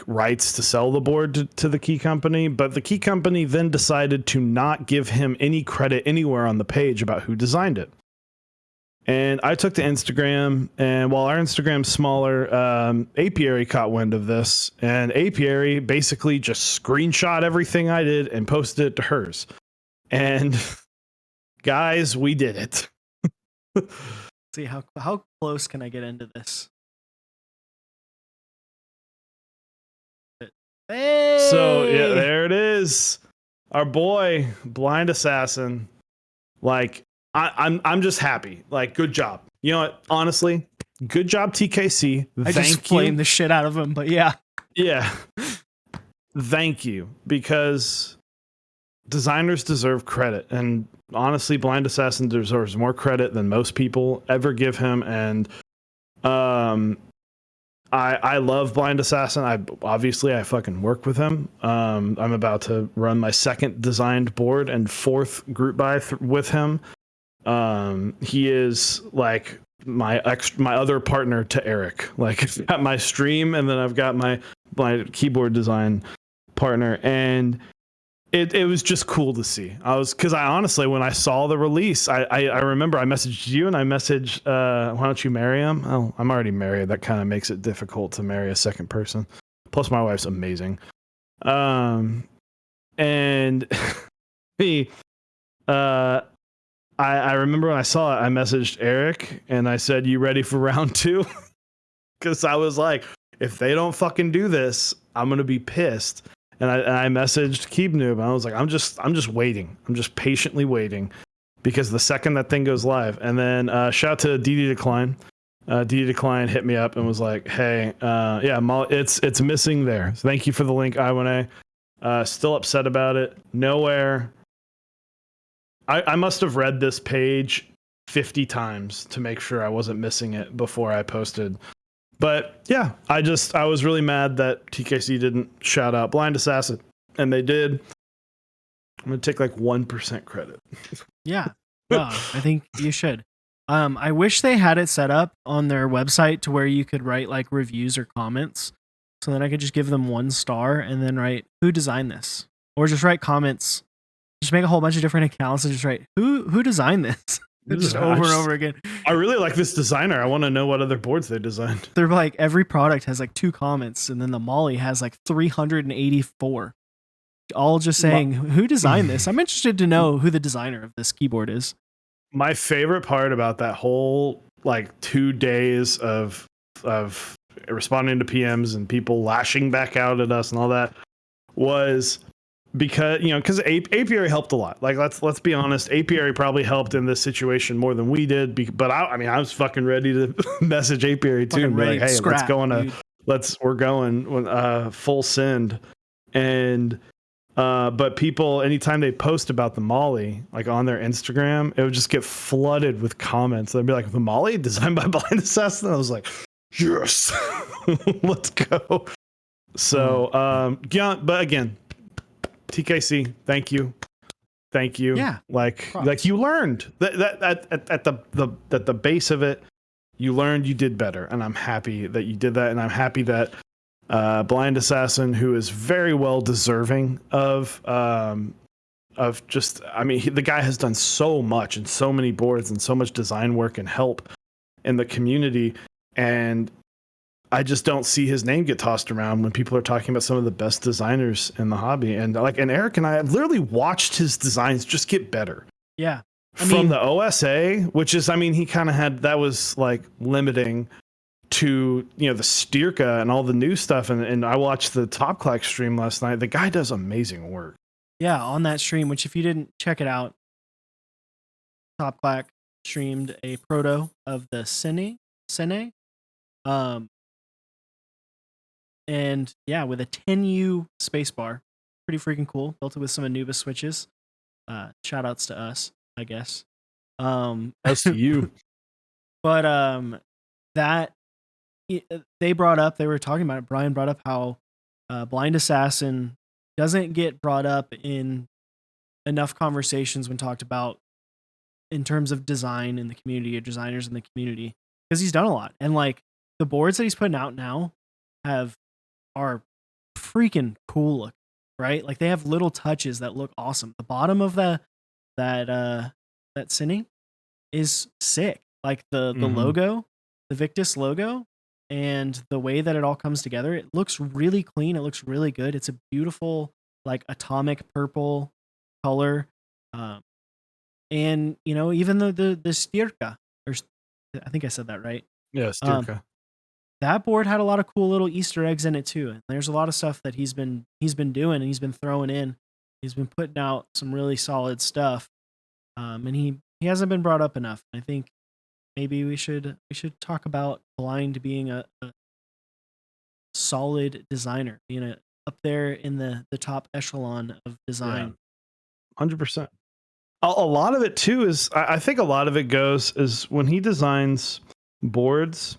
rights to sell the board to the key company, but the key company then decided to not give him any credit anywhere on the page about who designed it. And I took to Instagram, and while our Instagram's smaller, Apiary caught wind of this, and Apiary basically just screenshot everything I did and posted it to hers. And guys, we did it. See how close can I get into this? Hey! So yeah, there it is. Our boy, Blind Assassin. I'm just happy. Good job. You know what? Honestly, good job, TKC. I just flamed the shit out of him, but yeah. Yeah. Thank you, because designers deserve credit, and honestly, Blind Assassin deserves more credit than most people ever give him. And I love Blind Assassin. I fucking work with him. I'm about to run my second designed board and fourth group buy with him. He is my other partner to Eric. I've got my stream, and then I've got my keyboard design partner, and it was just cool to see. Because I honestly, when I saw the release, I remember I messaged you, and I messaged, why don't you marry him? Oh, I'm already married. That kind of makes it difficult to marry a second person. Plus, my wife's amazing. And I remember when I saw it, I messaged Eric and I said, "You ready for round 2?" Because I was like, if they don't fucking do this, I'm gonna be pissed. And I messaged KeepNoob, and I was like, I'm just waiting. I'm just patiently waiting, because the second that thing goes live, and then shout out to DD Decline. D Decline hit me up and was like, "Hey, yeah, it's missing there. So thank you for the link, I1A. Still upset about it. Nowhere. I must have read this page 50 times to make sure I wasn't missing it before I posted. But yeah, I was really mad that TKC didn't shout out Blind Assassin, and they did. I'm gonna take like 1% credit. Yeah, no, I think you should. I wish they had it set up on their website to where you could write like reviews or comments, so then I could just give them 1 star and then write who designed this, or just write comments. Just make a whole bunch of different accounts and just write who designed this, just over and over again. I really like this designer. I want to know what other boards they designed. They're like every product has like 2 comments, and then the Molly has like 384. All just saying who designed this. I'm interested to know who the designer of this keyboard is. My favorite part about that whole like 2 days of responding to PMs and people lashing back out at us and all that was because Apiary helped a lot. Like let's be honest, Apiary probably helped in this situation more than we did. But I was fucking ready to message Apiary too and be like, hey, let's go on we're going full send. And but people, anytime they post about the Molly, like on their Instagram, it would just get flooded with comments. They'd be like, the Molly designed by Blind Assassin. I was like, yes, let's go. So, yeah, but again, TKC, thank you. Yeah. Like you learned that at the base of it, you learned, you did better. And I'm happy that you did that. And I'm happy that Blind Assassin, who is very well deserving of just, the guy has done so much and so many boards and so much design work and help in the community, and I just don't see his name get tossed around when people are talking about some of the best designers in the hobby. And Eric and I have literally watched his designs just get better. Yeah. From the OSA, which is, he kind of had, that was like limiting to the Styrka and all the new stuff, and I watched the Top Clack stream last night. The guy does amazing work. Yeah, on that stream, which if you didn't check it out, Top Clack streamed a proto of the Sene, and yeah, with a 10U spacebar, pretty freaking cool. Built it with some Anubis switches. Shout outs to us, I guess. As to you. But that they were talking about it. Brian brought up how Blind Assassin doesn't get brought up in enough conversations when talked about in terms of design in the community, or designers in the community, because he's done a lot. And like the boards that he's putting out now are freaking cool look, right? Like they have little touches that look awesome. The bottom of that Cine is sick. Like the logo, the Victus logo, and the way that it all comes together, it looks really clean. It looks really good. It's a beautiful, like atomic purple color. And even the Styrka, or I think I said that right. Yeah, Styrka. That board had a lot of cool little Easter eggs in it too. And there's a lot of stuff that he's been doing, and he's been throwing in. He's been putting out some really solid stuff. And he hasn't been brought up enough. I think maybe we should talk about Blind being a solid designer, being up there in the top echelon of design. 100%. A lot of it too is, I think a lot of it goes is when he designs boards,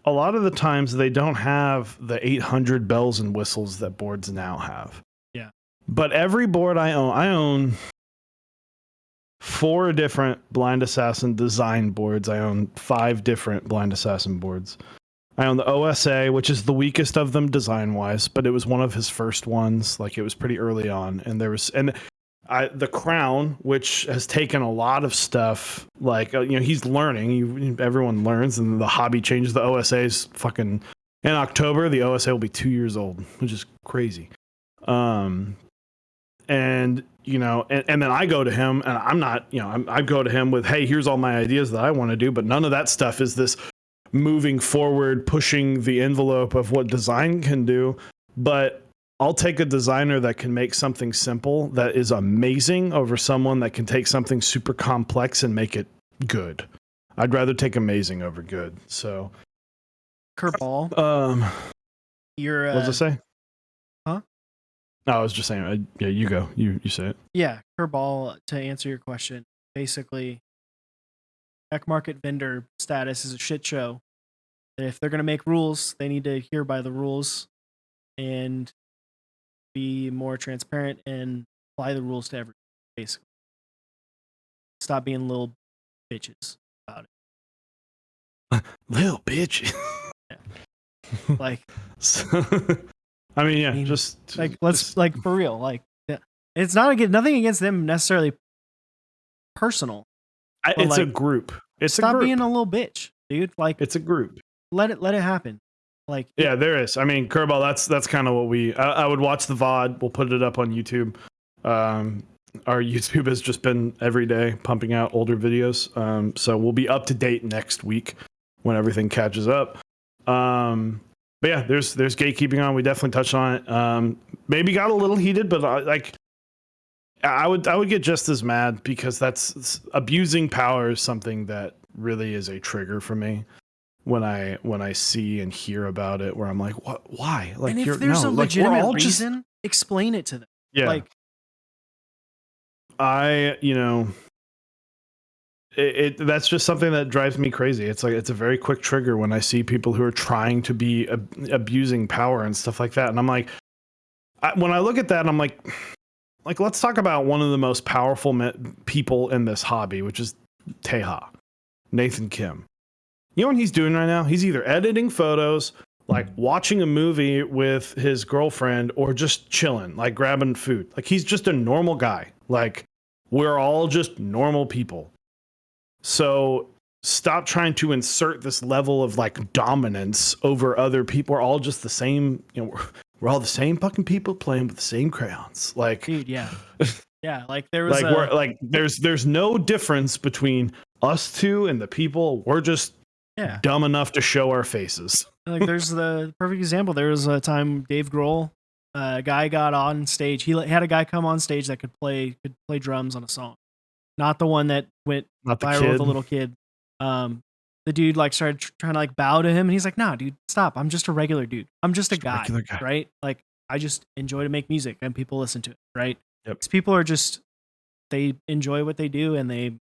a lot of the times they don't have the 800 bells and whistles that boards now have. Yeah. But every board I own 4 different Blind Assassin design boards. I own 5 different Blind Assassin boards. I own the OSA, which is the weakest of them design wise, but it was one of his first ones. Like it was pretty early on, and the Crown, which has taken a lot of stuff. Like he's learning. Everyone learns, and the hobby changes. The OSA is fucking in October. The OSA will be 2 years old, which is crazy. And then I go to him, and I'm not, I go to him with, hey, here's all my ideas that I want to do, but none of that stuff is this moving forward, pushing the envelope of what design can do. But I'll take a designer that can make something simple that is amazing over someone that can take something super complex and make it good. I'd rather take amazing over good. So, Kerbal, um, you're what does it say? huh? No, I was just saying. Yeah, you go. You say it. Yeah, Kerbal. To answer your question, basically, tech market vendor status is a shit show. If they're gonna make rules, they need to adhere by the rules and be more transparent and apply the rules to everyone. Basically, stop being little bitches about Little bitch. it. Yeah. Like, So, I mean, yeah, I mean, just let's like for real. Like, yeah. It's not nothing against them necessarily personal, but it's a like, group. It's a stop being group. a little bitch, dude. Like, It's a group. let it happen. Like, Yeah, there is. I mean, Kerbal. That's kind of what I would watch the VOD. We'll put it up on YouTube. Our YouTube has just been every day pumping out older videos. So we'll be up to date next week when everything catches up. But yeah, there's gatekeeping on. We definitely touched on it. Maybe got a little heated, but I would get just as mad because that's abusing power is something that really is a trigger for me when I see and hear about it, where I'm like, what? Why? Like, and if you're there's no, a like we're legitimate all just reason, explain it to them. yeah. Like, That's just something that drives me crazy. It's like it's a very quick trigger when I see people who are trying to be abusing power and stuff like that, and I'm like, when I look at that, I'm like let's talk about one of the most powerful people in this hobby, which is Teha, Nathan Kim. You know what he's doing right now? He's either editing photos, like watching a movie with his girlfriend, or just chilling, like grabbing food. Like he's just a normal guy. Like we're all just normal people. So stop trying to insert this level of like dominance over other people. We're all just the same, we're all the same fucking people playing with the same crayons. Like, dude, yeah, yeah. Like there was like we're like there's no difference between us two and the people. We're just yeah. dumb enough to show our faces. Like there's the perfect example. There was a time Dave Grohl, a guy got on stage. He had a guy come on stage that could play drums on a song, not the one that went Not the viral with kid. the little kid. The dude like started trying to like bow to him, and he's like, "Nah, dude, stop. I'm just a regular dude. I'm just a guy, regular guy. right? Like I just enjoy to make music, and people listen to it, right? Yep. These people are just they enjoy what they do, and they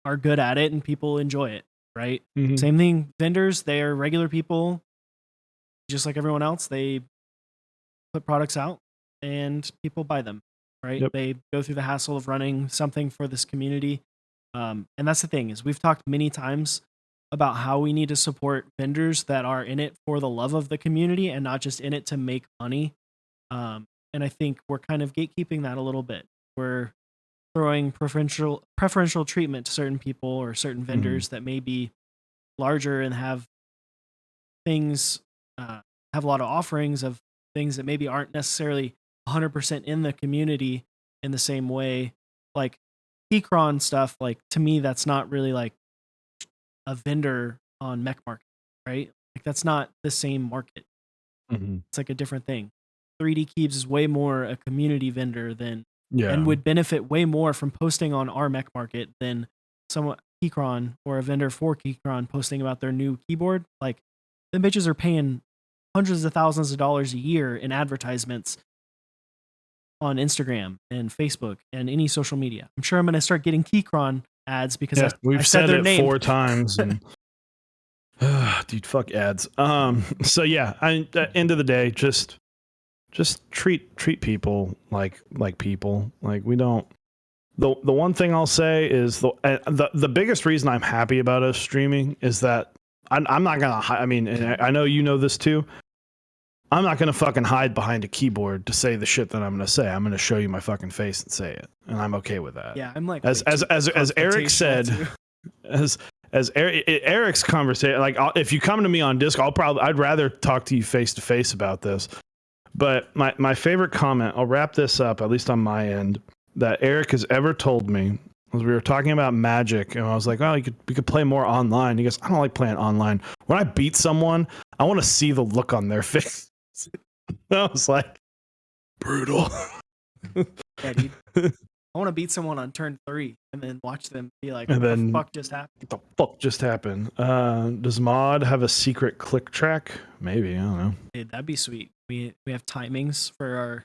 are good at it, and people enjoy it, right? Mm-hmm. Same thing. Vendors, they are regular people, just like everyone else. They put products out, and people buy them, right? Yep. They go through the hassle of running something for this community. And that's the thing is we've talked many times about how we need to support vendors that are in it for the love of the community and not just in it to make money. And I think we're kind of gatekeeping that a little bit. We're throwing preferential treatment to certain people or certain vendors that may be larger and have things have a lot of offerings of things that maybe aren't necessarily 100% in the community in the same way. Like Keychron stuff, like to me, that's not really like a vendor on Mech Market, right? Like that's not the same market. It's like a different thing. 3D Keeps is way more a community vendor than and would benefit way more from posting on our Mech Market than someone Keychron or a vendor for Keychron posting about their new keyboard. Like them bitches are paying hundreds of thousands of dollars a year in advertisements on Instagram and Facebook and any social media. I'm sure I'm going to start getting Keychron ads because we've I said their it name 4 times and dude, fuck ads. So yeah, at the end of the day, just treat people like people. Like we don't. The one thing I'll say is the biggest reason I'm happy about us streaming is that I'm not gonna. I mean, and I know you know this too. I'm not gonna fucking hide behind a keyboard to say the shit that I'm gonna say. I'm gonna show you my fucking face and say it, and I'm okay with that. Yeah, I'm like as Eric said, as Eric's conversation, like if you come to me on Disc, I'd rather talk to you face to face about this. But my favorite comment, I'll wrap this up, at least on my end, that Eric has ever told me was we were talking about Magic, and I was like, oh, we could play more online. He goes, I don't like playing online. When I beat someone, I want to see the look on their face. I was like, brutal. Yeah, dude. I want to beat someone on turn 3 and then watch them be like, And "What the then fuck just happened?" what the fuck just happened? Does Mod have a secret click track? Maybe, I don't know. Hey, that'd be sweet. We have timings for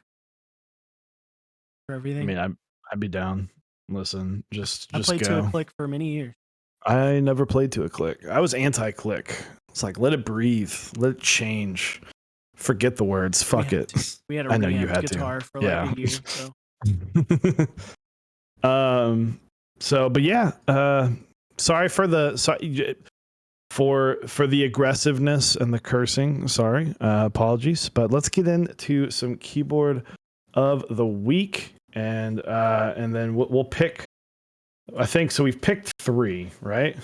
I everything. mean, I'd be down. Listen, just I played to a go. click for many years. I never played to a click. I was anti-click. It's like, let it breathe, let it change. Forget the words. Fuck it. We had a I know you reamped had guitar to. for like Yeah. a year. So But yeah, sorry for the aggressiveness and the cursing. Sorry. Apologies. But let's get into some keyboard of the week, and then we'll pick. I think so. We've picked 3, right?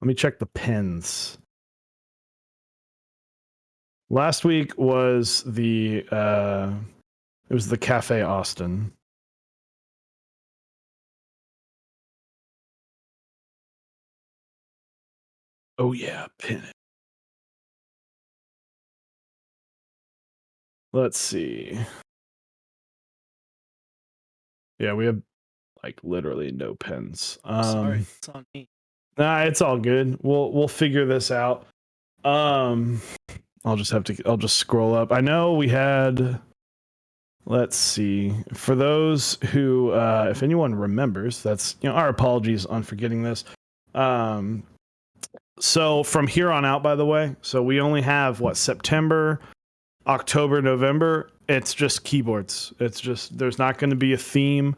Let me check the pins. Last week was the Cafe Austin. Oh yeah, pin it. Let's see. Yeah, we have like literally no pins. sorry, it's on me. Nah, it's all good. We'll figure this out. I'll just scroll up. I know we had. Let's see. For those who, if anyone remembers, that's our apologies on forgetting this. So from here on out, by the way, so we only have September, October, November. It's just keyboards. It's just there's not going to be a theme.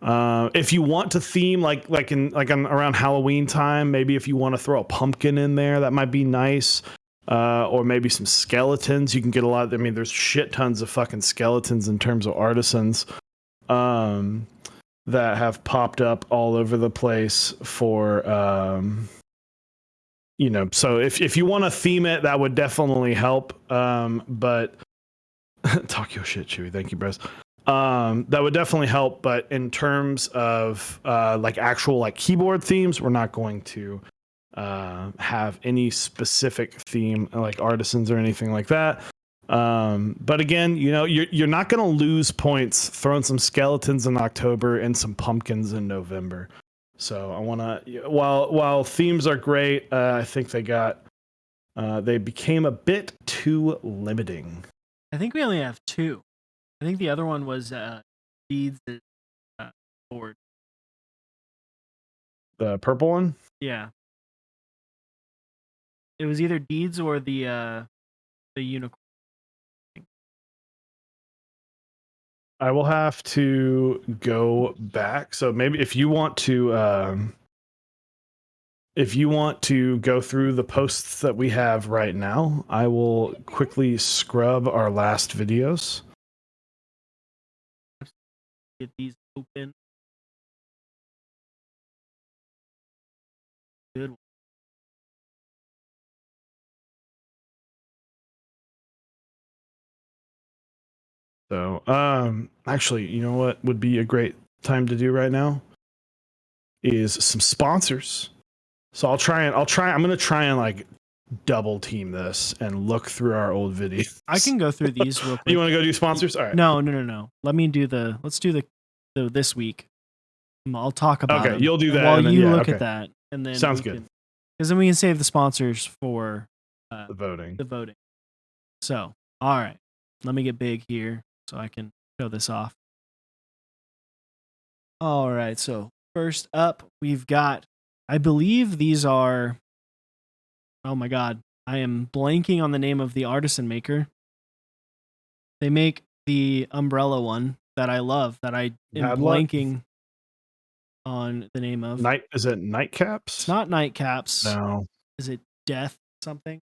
If you want to theme around Halloween time, maybe if you want to throw a pumpkin in there, that might be nice. Or maybe some skeletons. You can get a lot. I mean, there's shit tons of fucking skeletons in terms of artisans that have popped up all over the place for So if you want to theme it, that would definitely help. But talk your shit, Chewy. Thank you, bros. That would definitely help. But in terms of actual keyboard themes, we're not going to have any specific theme like artisans or anything like that. But again, you're not going to lose points throwing some skeletons in October and some pumpkins in November. So I want to while themes are great, I think they became a bit too limiting. I think we only have 2. I think the other one was Deeds board. The purple one? Yeah. It was either Deeds or the unicorn. I will have to go back. So maybe if you want to go through the posts that we have right now, I will quickly scrub our last videos. Get these open. Good. So, actually, you know what would be a great time to do right now is some sponsors. So I'm going to try and double team this and look through our old videos. I can go through these real quick. You want to go do sponsors? All right. No. Let's do the this week. I'll talk about Okay, them. you'll do that while then, you yeah, look okay. at that, and then Sounds good. Because then we can save the sponsors for the voting. The voting. So, all right, let me get big here so I can show this off. All right, so first up, we've got. I believe these are. Oh my god, I am blanking on the name of the artisan maker. They make the umbrella one that I love. That I am blanking on the name of. Is it Nightcaps? It's not Nightcaps. No. Is it Death something?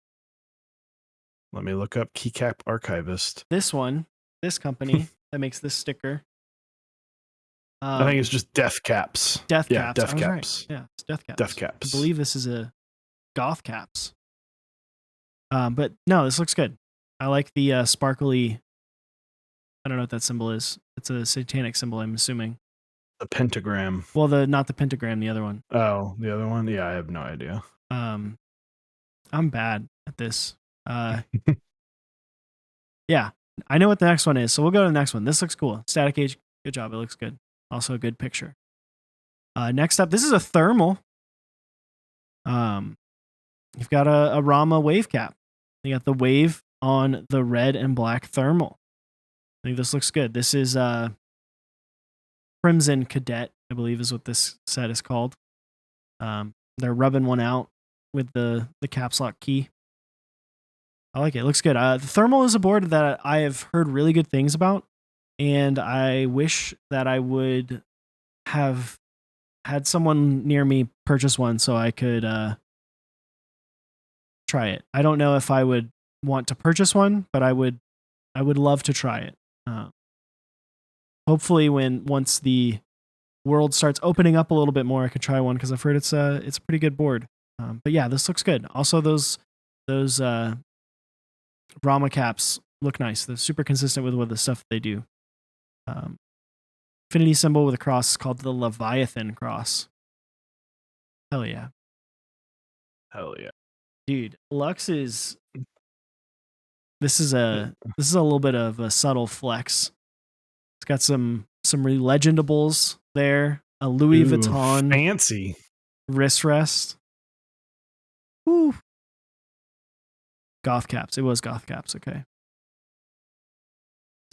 Let me look up Keycap Archivist. This company that makes this sticker. I think it's just Death Caps. Death yeah, Caps. Death I was Caps. right. Yeah, it's Death Caps. Death Caps. I believe this is a Goth Caps. But no, this looks good. I like the sparkly. I don't know what that symbol is. It's a satanic symbol, I'm assuming. The pentagram. Well, not the pentagram, the other one. Oh, the other one? Yeah, I have no idea. I'm bad at this. Yeah. I know what the next one is, so we'll go to the next one. This looks cool. Static Age, good job. It looks good. Also a good picture. Next up, this is a thermal. You've got a Rama wave cap. You got the wave on the red and black thermal. I think this looks good. This is Crimson Cadet, I believe is what this set is called. They're rubbing one out with the caps lock key. I like it. It looks good. The thermal is a board that I have heard really good things about, and I wish that I would have had someone near me purchase one so I could try it. I don't know if I would want to purchase one, but I would love to try it. Hopefully once the world starts opening up a little bit more, I could try one because I've heard it's a pretty good board. But yeah, this looks good. Also, those Rama caps look nice. They're super consistent with the stuff they do. Infinity symbol with a cross is called the Leviathan cross. Hell yeah. Hell yeah. Dude, Lux is this is a little bit of a subtle flex. It's got some legendables there. A Louis Vuitton fancy wrist rest. Woo. Goth caps. It was goth caps, okay.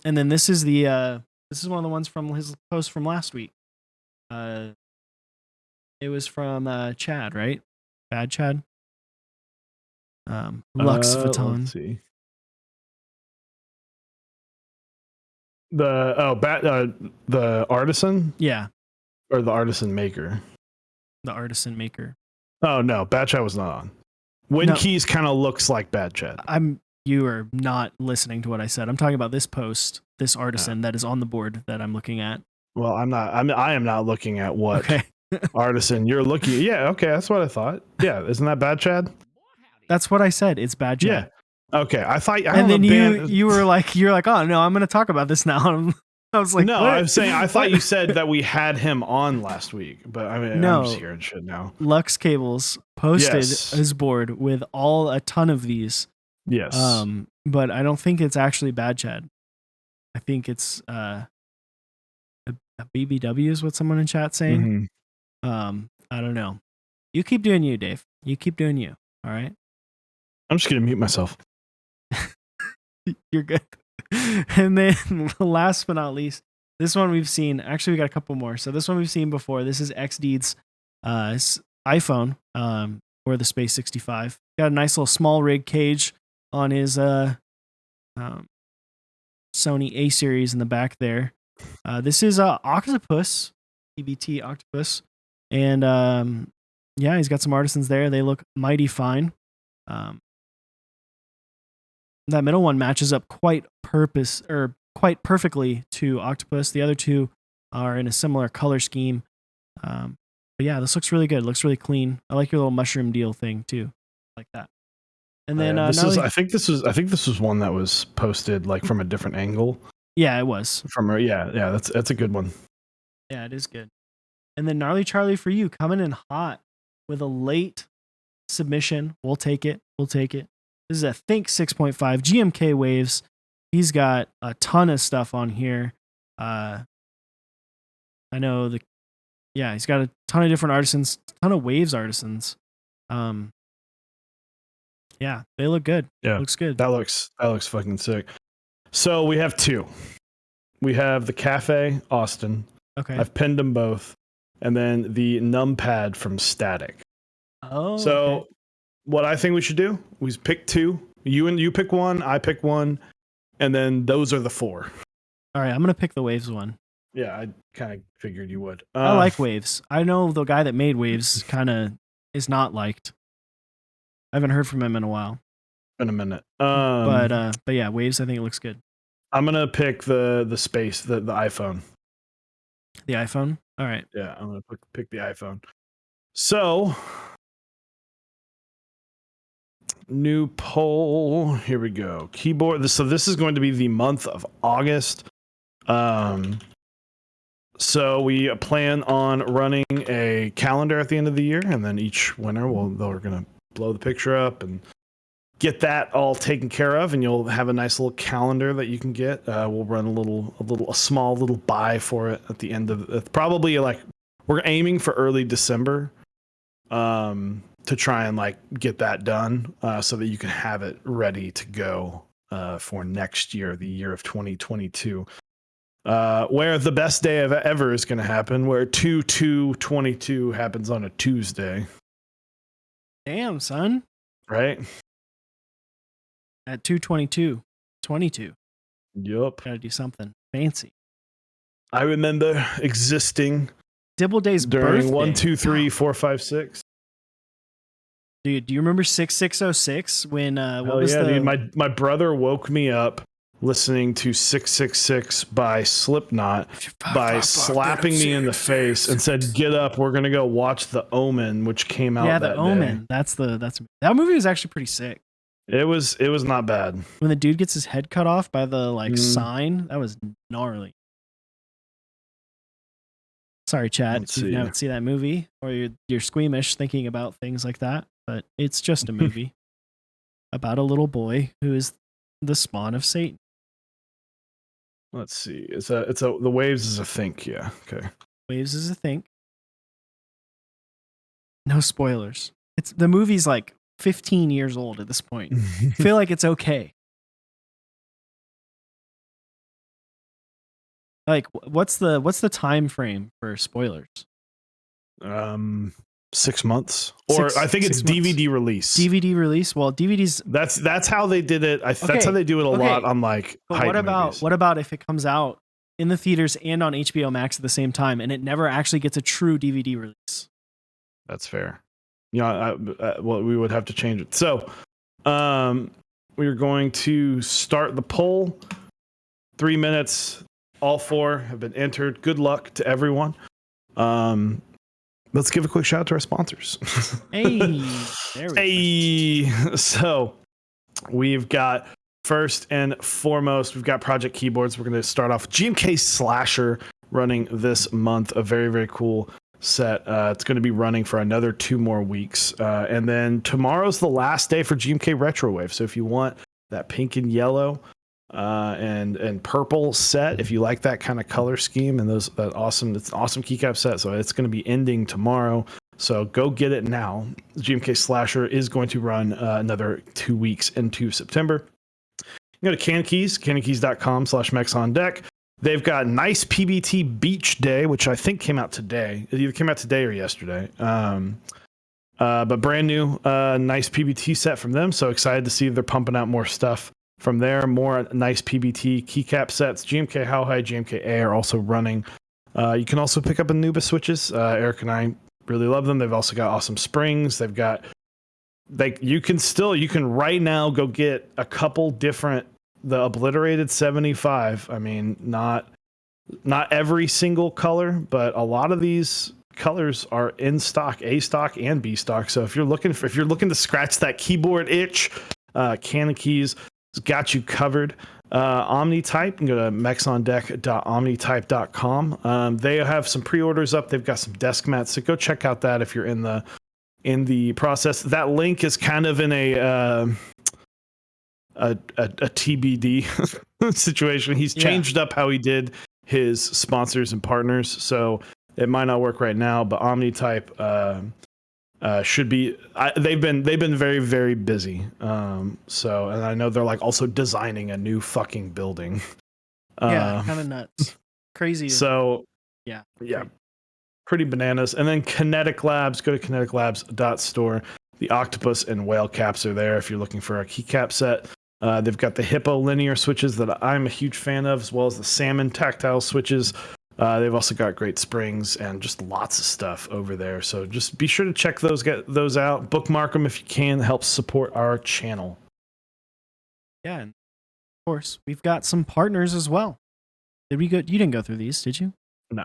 And then this is this is one of the ones from his post from last week. It was from Chad, right? Bad Chad. Lux Vuitton. Let's see. The artisan? Yeah. Or the artisan maker? The artisan maker. Oh no, Bad Chat was not on. Keys kind of looks like Bad Chat. You are not listening to what I said. I'm talking about this post, this artisan that is on the board that I'm looking at. Well, I am not looking at what artisan you're looking at. Yeah, okay, that's what I thought. Yeah, isn't that Bad Chad? That's what I said. It's Bad Chad. Yeah. Okay, I thought. And then you were like, oh no, I'm going to talk about this now. I was like, no, what? I was saying I thought you said that we had him on last week, but I mean, no, I'm just hearing shit now. Lux Cables posted his board with a ton of these. Yes. But I don't think it's actually Bad Chad. I think it's a BBW is what someone in chat saying. Mm-hmm. I don't know. You keep doing you, Dave. You keep doing you. All right. I'm just gonna mute myself. You're good. And then last but not least, this one we've seen. Actually, we got a couple more. So this one we've seen before. This is XDeed's iPhone, or the Space 65. Got a nice little small rig cage on his Sony A series in the back there. This is Octopus, EBT Octopus, and yeah, he's got some artisans there. They look mighty fine. That middle one matches up quite perfectly to Octopus. The other two are in a similar color scheme. But yeah, this looks really good. It looks really clean. I like your little mushroom deal thing too, like that. And then I think this was one that was posted like from a different angle. Yeah, it was. That's a good one. Yeah, it is good. And then Gnarly Charlie for you coming in hot with a late submission. We'll take it. This is a Think 6.5 GMK waves. He's got a ton of stuff on here. I know he's got a ton of different artisans, ton of waves artisans. Yeah, they look good. Yeah, looks good. That looks fucking sick. So we have two. We have the Cafe Austin. Okay. I've pinned them both, and then the numpad from Static. Oh. So okay. What I think we should do, we pick two. You pick one, I pick one, and then those are the four. All right, I'm gonna pick the waves one. Yeah, I kind of figured you would. I like waves. I know the guy that made waves kind of is not liked. I haven't heard from him in a while. In a minute. But yeah, waves. I think it looks good. I'm gonna pick the space, the iPhone. The iPhone. All right. Yeah, I'm gonna pick the iPhone. So. New poll. Here we go. Keyboard. So this is going to be the month of August. So we plan on running a calendar at the end of the year, and then each winner they're going to blow the picture up and get that all taken care of, and you'll have a nice little calendar that you can get. We'll run a small little buy for it at the end of probably like we're aiming for early December, to try and like get that done, so that you can have it ready to go for next year, the year of 2022. Where the best day of ever is going to happen, where 2/2/22 happens on a Tuesday. Damn, son. Right? At 2/22/22. Yup. Gotta do something fancy. I remember existing Dibbleday's during birthday. 1, 2, 3, 4, 5, 6. Dude, do you remember 6606 when Hell yeah, dude. My brother woke me up listening to 666 by Slipknot by slapping me in the face and said, "Get up, we're gonna go watch The Omen," which came out that The Omen. day. That movie was actually pretty sick. It was not bad. When the dude gets his head cut off by the sign, that was gnarly. Sorry, chat, if you don't see that movie or you're squeamish thinking about things like that, but it's just a movie about a little boy who is the spawn of Satan. Let's see. The Waves is a think, yeah. Okay. Waves is a think. No spoilers. The movie's like 15 years old at this point. I feel like it's okay. Like, what's the time frame for spoilers? 6 months, or I think it's DVD release. DVD release. Well, DVDs. That's how they did it. That's how they do it a lot on like. But what about if it comes out in the theaters and on HBO Max at the same time, and it never actually gets a true DVD release? That's fair. Yeah, well, we would have to change it. So, we're going to start the poll. 3 minutes. All 4 have been entered. Good luck to everyone. Let's give a quick shout out to our sponsors. Hey, So we've got, first and foremost, we've got Project Keyboards. We're going to start off with GMK Slasher running this month. A very, very cool set. It's going to be running for another 2 more weeks. And then tomorrow's the last day for GMK Retrowave. So if you want that pink and yellow and purple set, if you like that kind of color scheme and it's an awesome keycap set, so it's going to be ending tomorrow, so go get it now. GMK Slasher is going to run another 2 weeks into September. You go to cankeys.com/Mechs on deck. They've got Nice PBT Beach Day, which I think came out today. It either came out today or yesterday. But brand new Nice PBT set from them, so excited to see they're pumping out more stuff from there. More Nice PBT keycap sets. GMK How High, GMK A are also running. You can also pick up Anubis switches. Eric and I really love them. They've also got awesome springs. They've got, you can right now go get a couple different, the Obliterated 75. I mean, not every single color, but a lot of these colors are in stock, A stock and B stock. So if you're looking to scratch that keyboard itch, Can Keys got you covered. Omnitype, you can go to mechsondeck.omnitype.com. They have some pre-orders up. They've got some desk mats, so go check out that if you're in the process. That link is kind of in a TBD situation. He's changed up how he did his sponsors and partners, so it might not work right now. But Omnitype should be. They've been very, very busy. So, and I know they're like also designing a new fucking building. Kind of nuts, crazy. So yeah, pretty bananas. And then Kinetic Labs. Go to kineticlabs.store. The octopus and whale caps are there if you're looking for a keycap set. They've got the hippo linear switches that I'm a huge fan of, as well as the salmon tactile switches. They've also got great springs and just lots of stuff over there. So just be sure to check get those out. Bookmark them if you can. It helps support our channel. Yeah, and of course we've got some partners as well. Did we go? You didn't go through these, did you? No.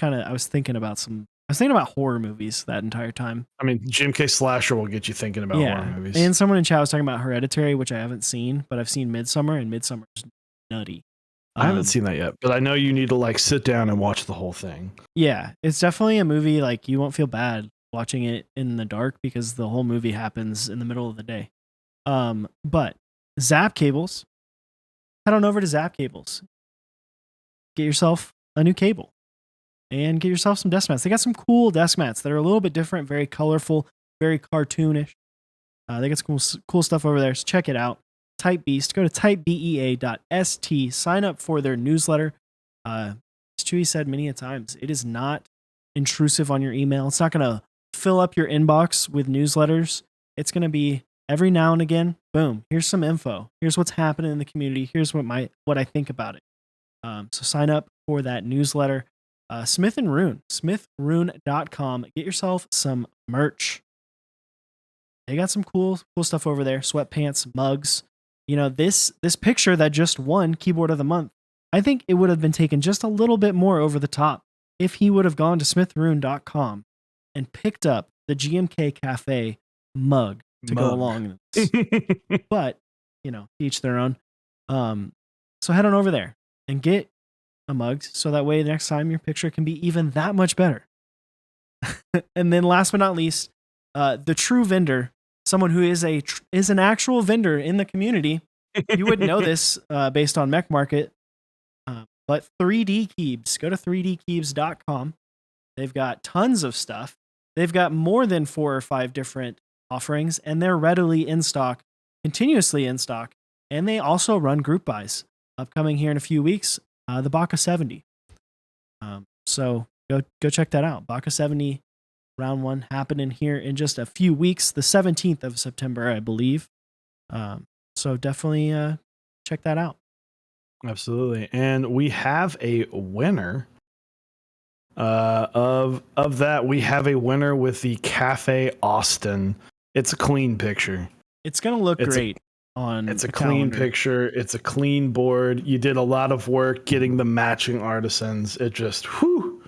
I was thinking about horror movies that entire time. I mean, GMK Slasher will get you thinking about horror movies. And someone in chat was talking about Hereditary, which I haven't seen, but I've seen Midsommar, and Midsommar's nutty. I haven't seen that yet, but I know you need to like sit down and watch the whole thing. Yeah, it's definitely a movie like you won't feel bad watching it in the dark because the whole movie happens in the middle of the day. But Zap Cables, head on over to Zap Cables. Get yourself a new cable and get yourself some desk mats. They got some cool desk mats that are a little bit different, very colorful, very cartoonish. They got some cool stuff over there, so check it out. Type Beast. Go to typebea.st. Sign up for their newsletter. As Chewy said many a times, it is not intrusive on your email. It's not going to fill up your inbox with newsletters. It's going to be every now and again, boom, here's some info. Here's what's happening in the community. Here's what I think about it. So sign up for that newsletter. Smith and Rune, smithrune.com. Get yourself some merch. They got some cool stuff over there. Sweatpants, mugs. You know, this picture that just won Keyboard of the Month, I think it would have been taken just a little bit more over the top if he would have gone to smithrune.com and picked up the GMK Cafe mug to go along with this. But, you know, each their own. So head on over there and get a mug so that way the next time your picture can be even that much better. And then last but not least, the true vendor, someone who is an actual vendor in the community. You would know this based on Mech Market. But 3D Keebs, go to 3dkeebs.com. They've got tons of stuff. They've got more than 4 or 5 different offerings, and they're readily in stock, continuously in stock. And they also run group buys upcoming here in a few weeks, the Baka 70. So go check that out. Baka 70 round 1 happening here in just a few weeks, the 17th of September, I believe. So definitely check that out. Absolutely. And we have a winner of that. We have a winner with the Cafe Austin. It's a clean picture. It's going to look great on It's a calendar. clean picture. It's a clean board. You did a lot of work getting the matching artisans. It just, whew.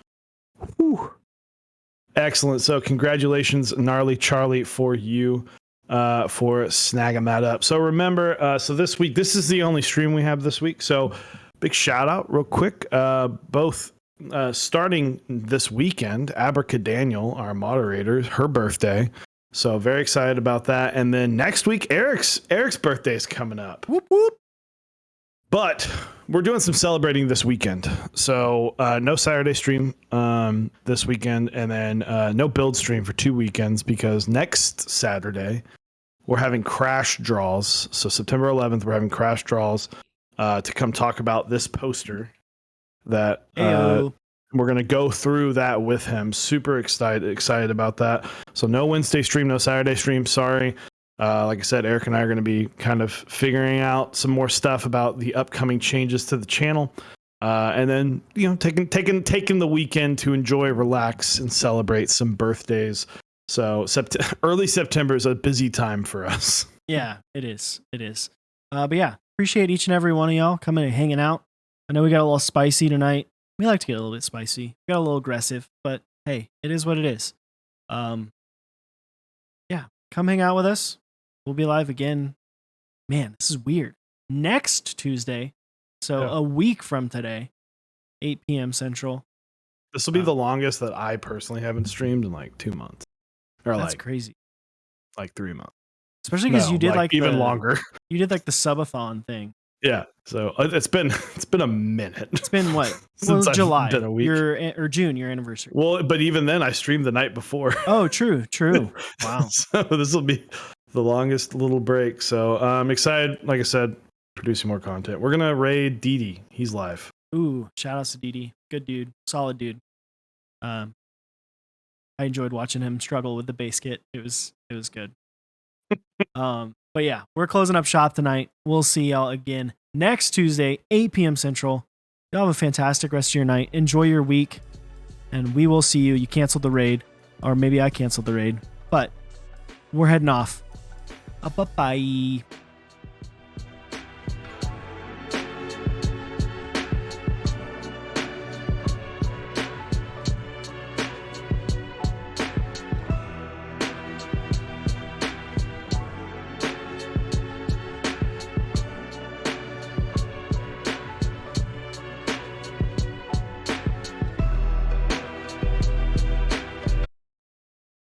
Excellent. So congratulations, Gnarly Charlie, for you. For snagging that up. So remember, so this week, this is the only stream we have this week. So big shout out real quick. Both starting this weekend, Abracadaniel, our moderator, her birthday. So very excited about that. And then next week, Eric's birthday is coming up. Whoop, whoop. But we're doing some celebrating this weekend. So no Saturday stream this weekend, and then no build stream for 2 weekends, because next Saturday we're having crash draws. So September 11th, we're having crash draws to come talk about this poster that we're going to go through that with him. Super excited about that. So no Wednesday stream, no Saturday stream. Sorry. Like I said, Eric and I are going to be kind of figuring out some more stuff about the upcoming changes to the channel. And then, you know, taking the weekend to enjoy, relax, and celebrate some birthdays. So early September is a busy time for us. Yeah, it is. But yeah, appreciate each and every one of y'all coming and hanging out. I know we got a little spicy tonight. We like to get a little bit spicy. We got a little aggressive, but hey, it is what it is. Yeah, come hang out with us. We'll be live again. Man, this is weird. Next Tuesday, so a week from today, 8 p.m. Central. This will be the longest that I personally haven't streamed in like 2 months. Or that's like crazy. Like 3 months. Especially because you did like even longer. You did like the subathon thing. Yeah. So it's been a minute. It's been what? Since July. I've been a week. Or June, your anniversary. Well, but even then I streamed the night before. Oh, true. Wow. So this will be the longest little break. So I'm excited, like I said, producing more content. We're gonna raid Didi. He's live. Ooh, shout outs to Didi. Good dude. Solid dude. I enjoyed watching him struggle with the base kit. It was good. But yeah, we're closing up shop tonight. We'll see y'all again next Tuesday, 8 p.m. Central. Y'all have a fantastic rest of your night. Enjoy your week. And we will see you. You canceled the raid. Or maybe I canceled the raid. But we're heading off. Bye-bye.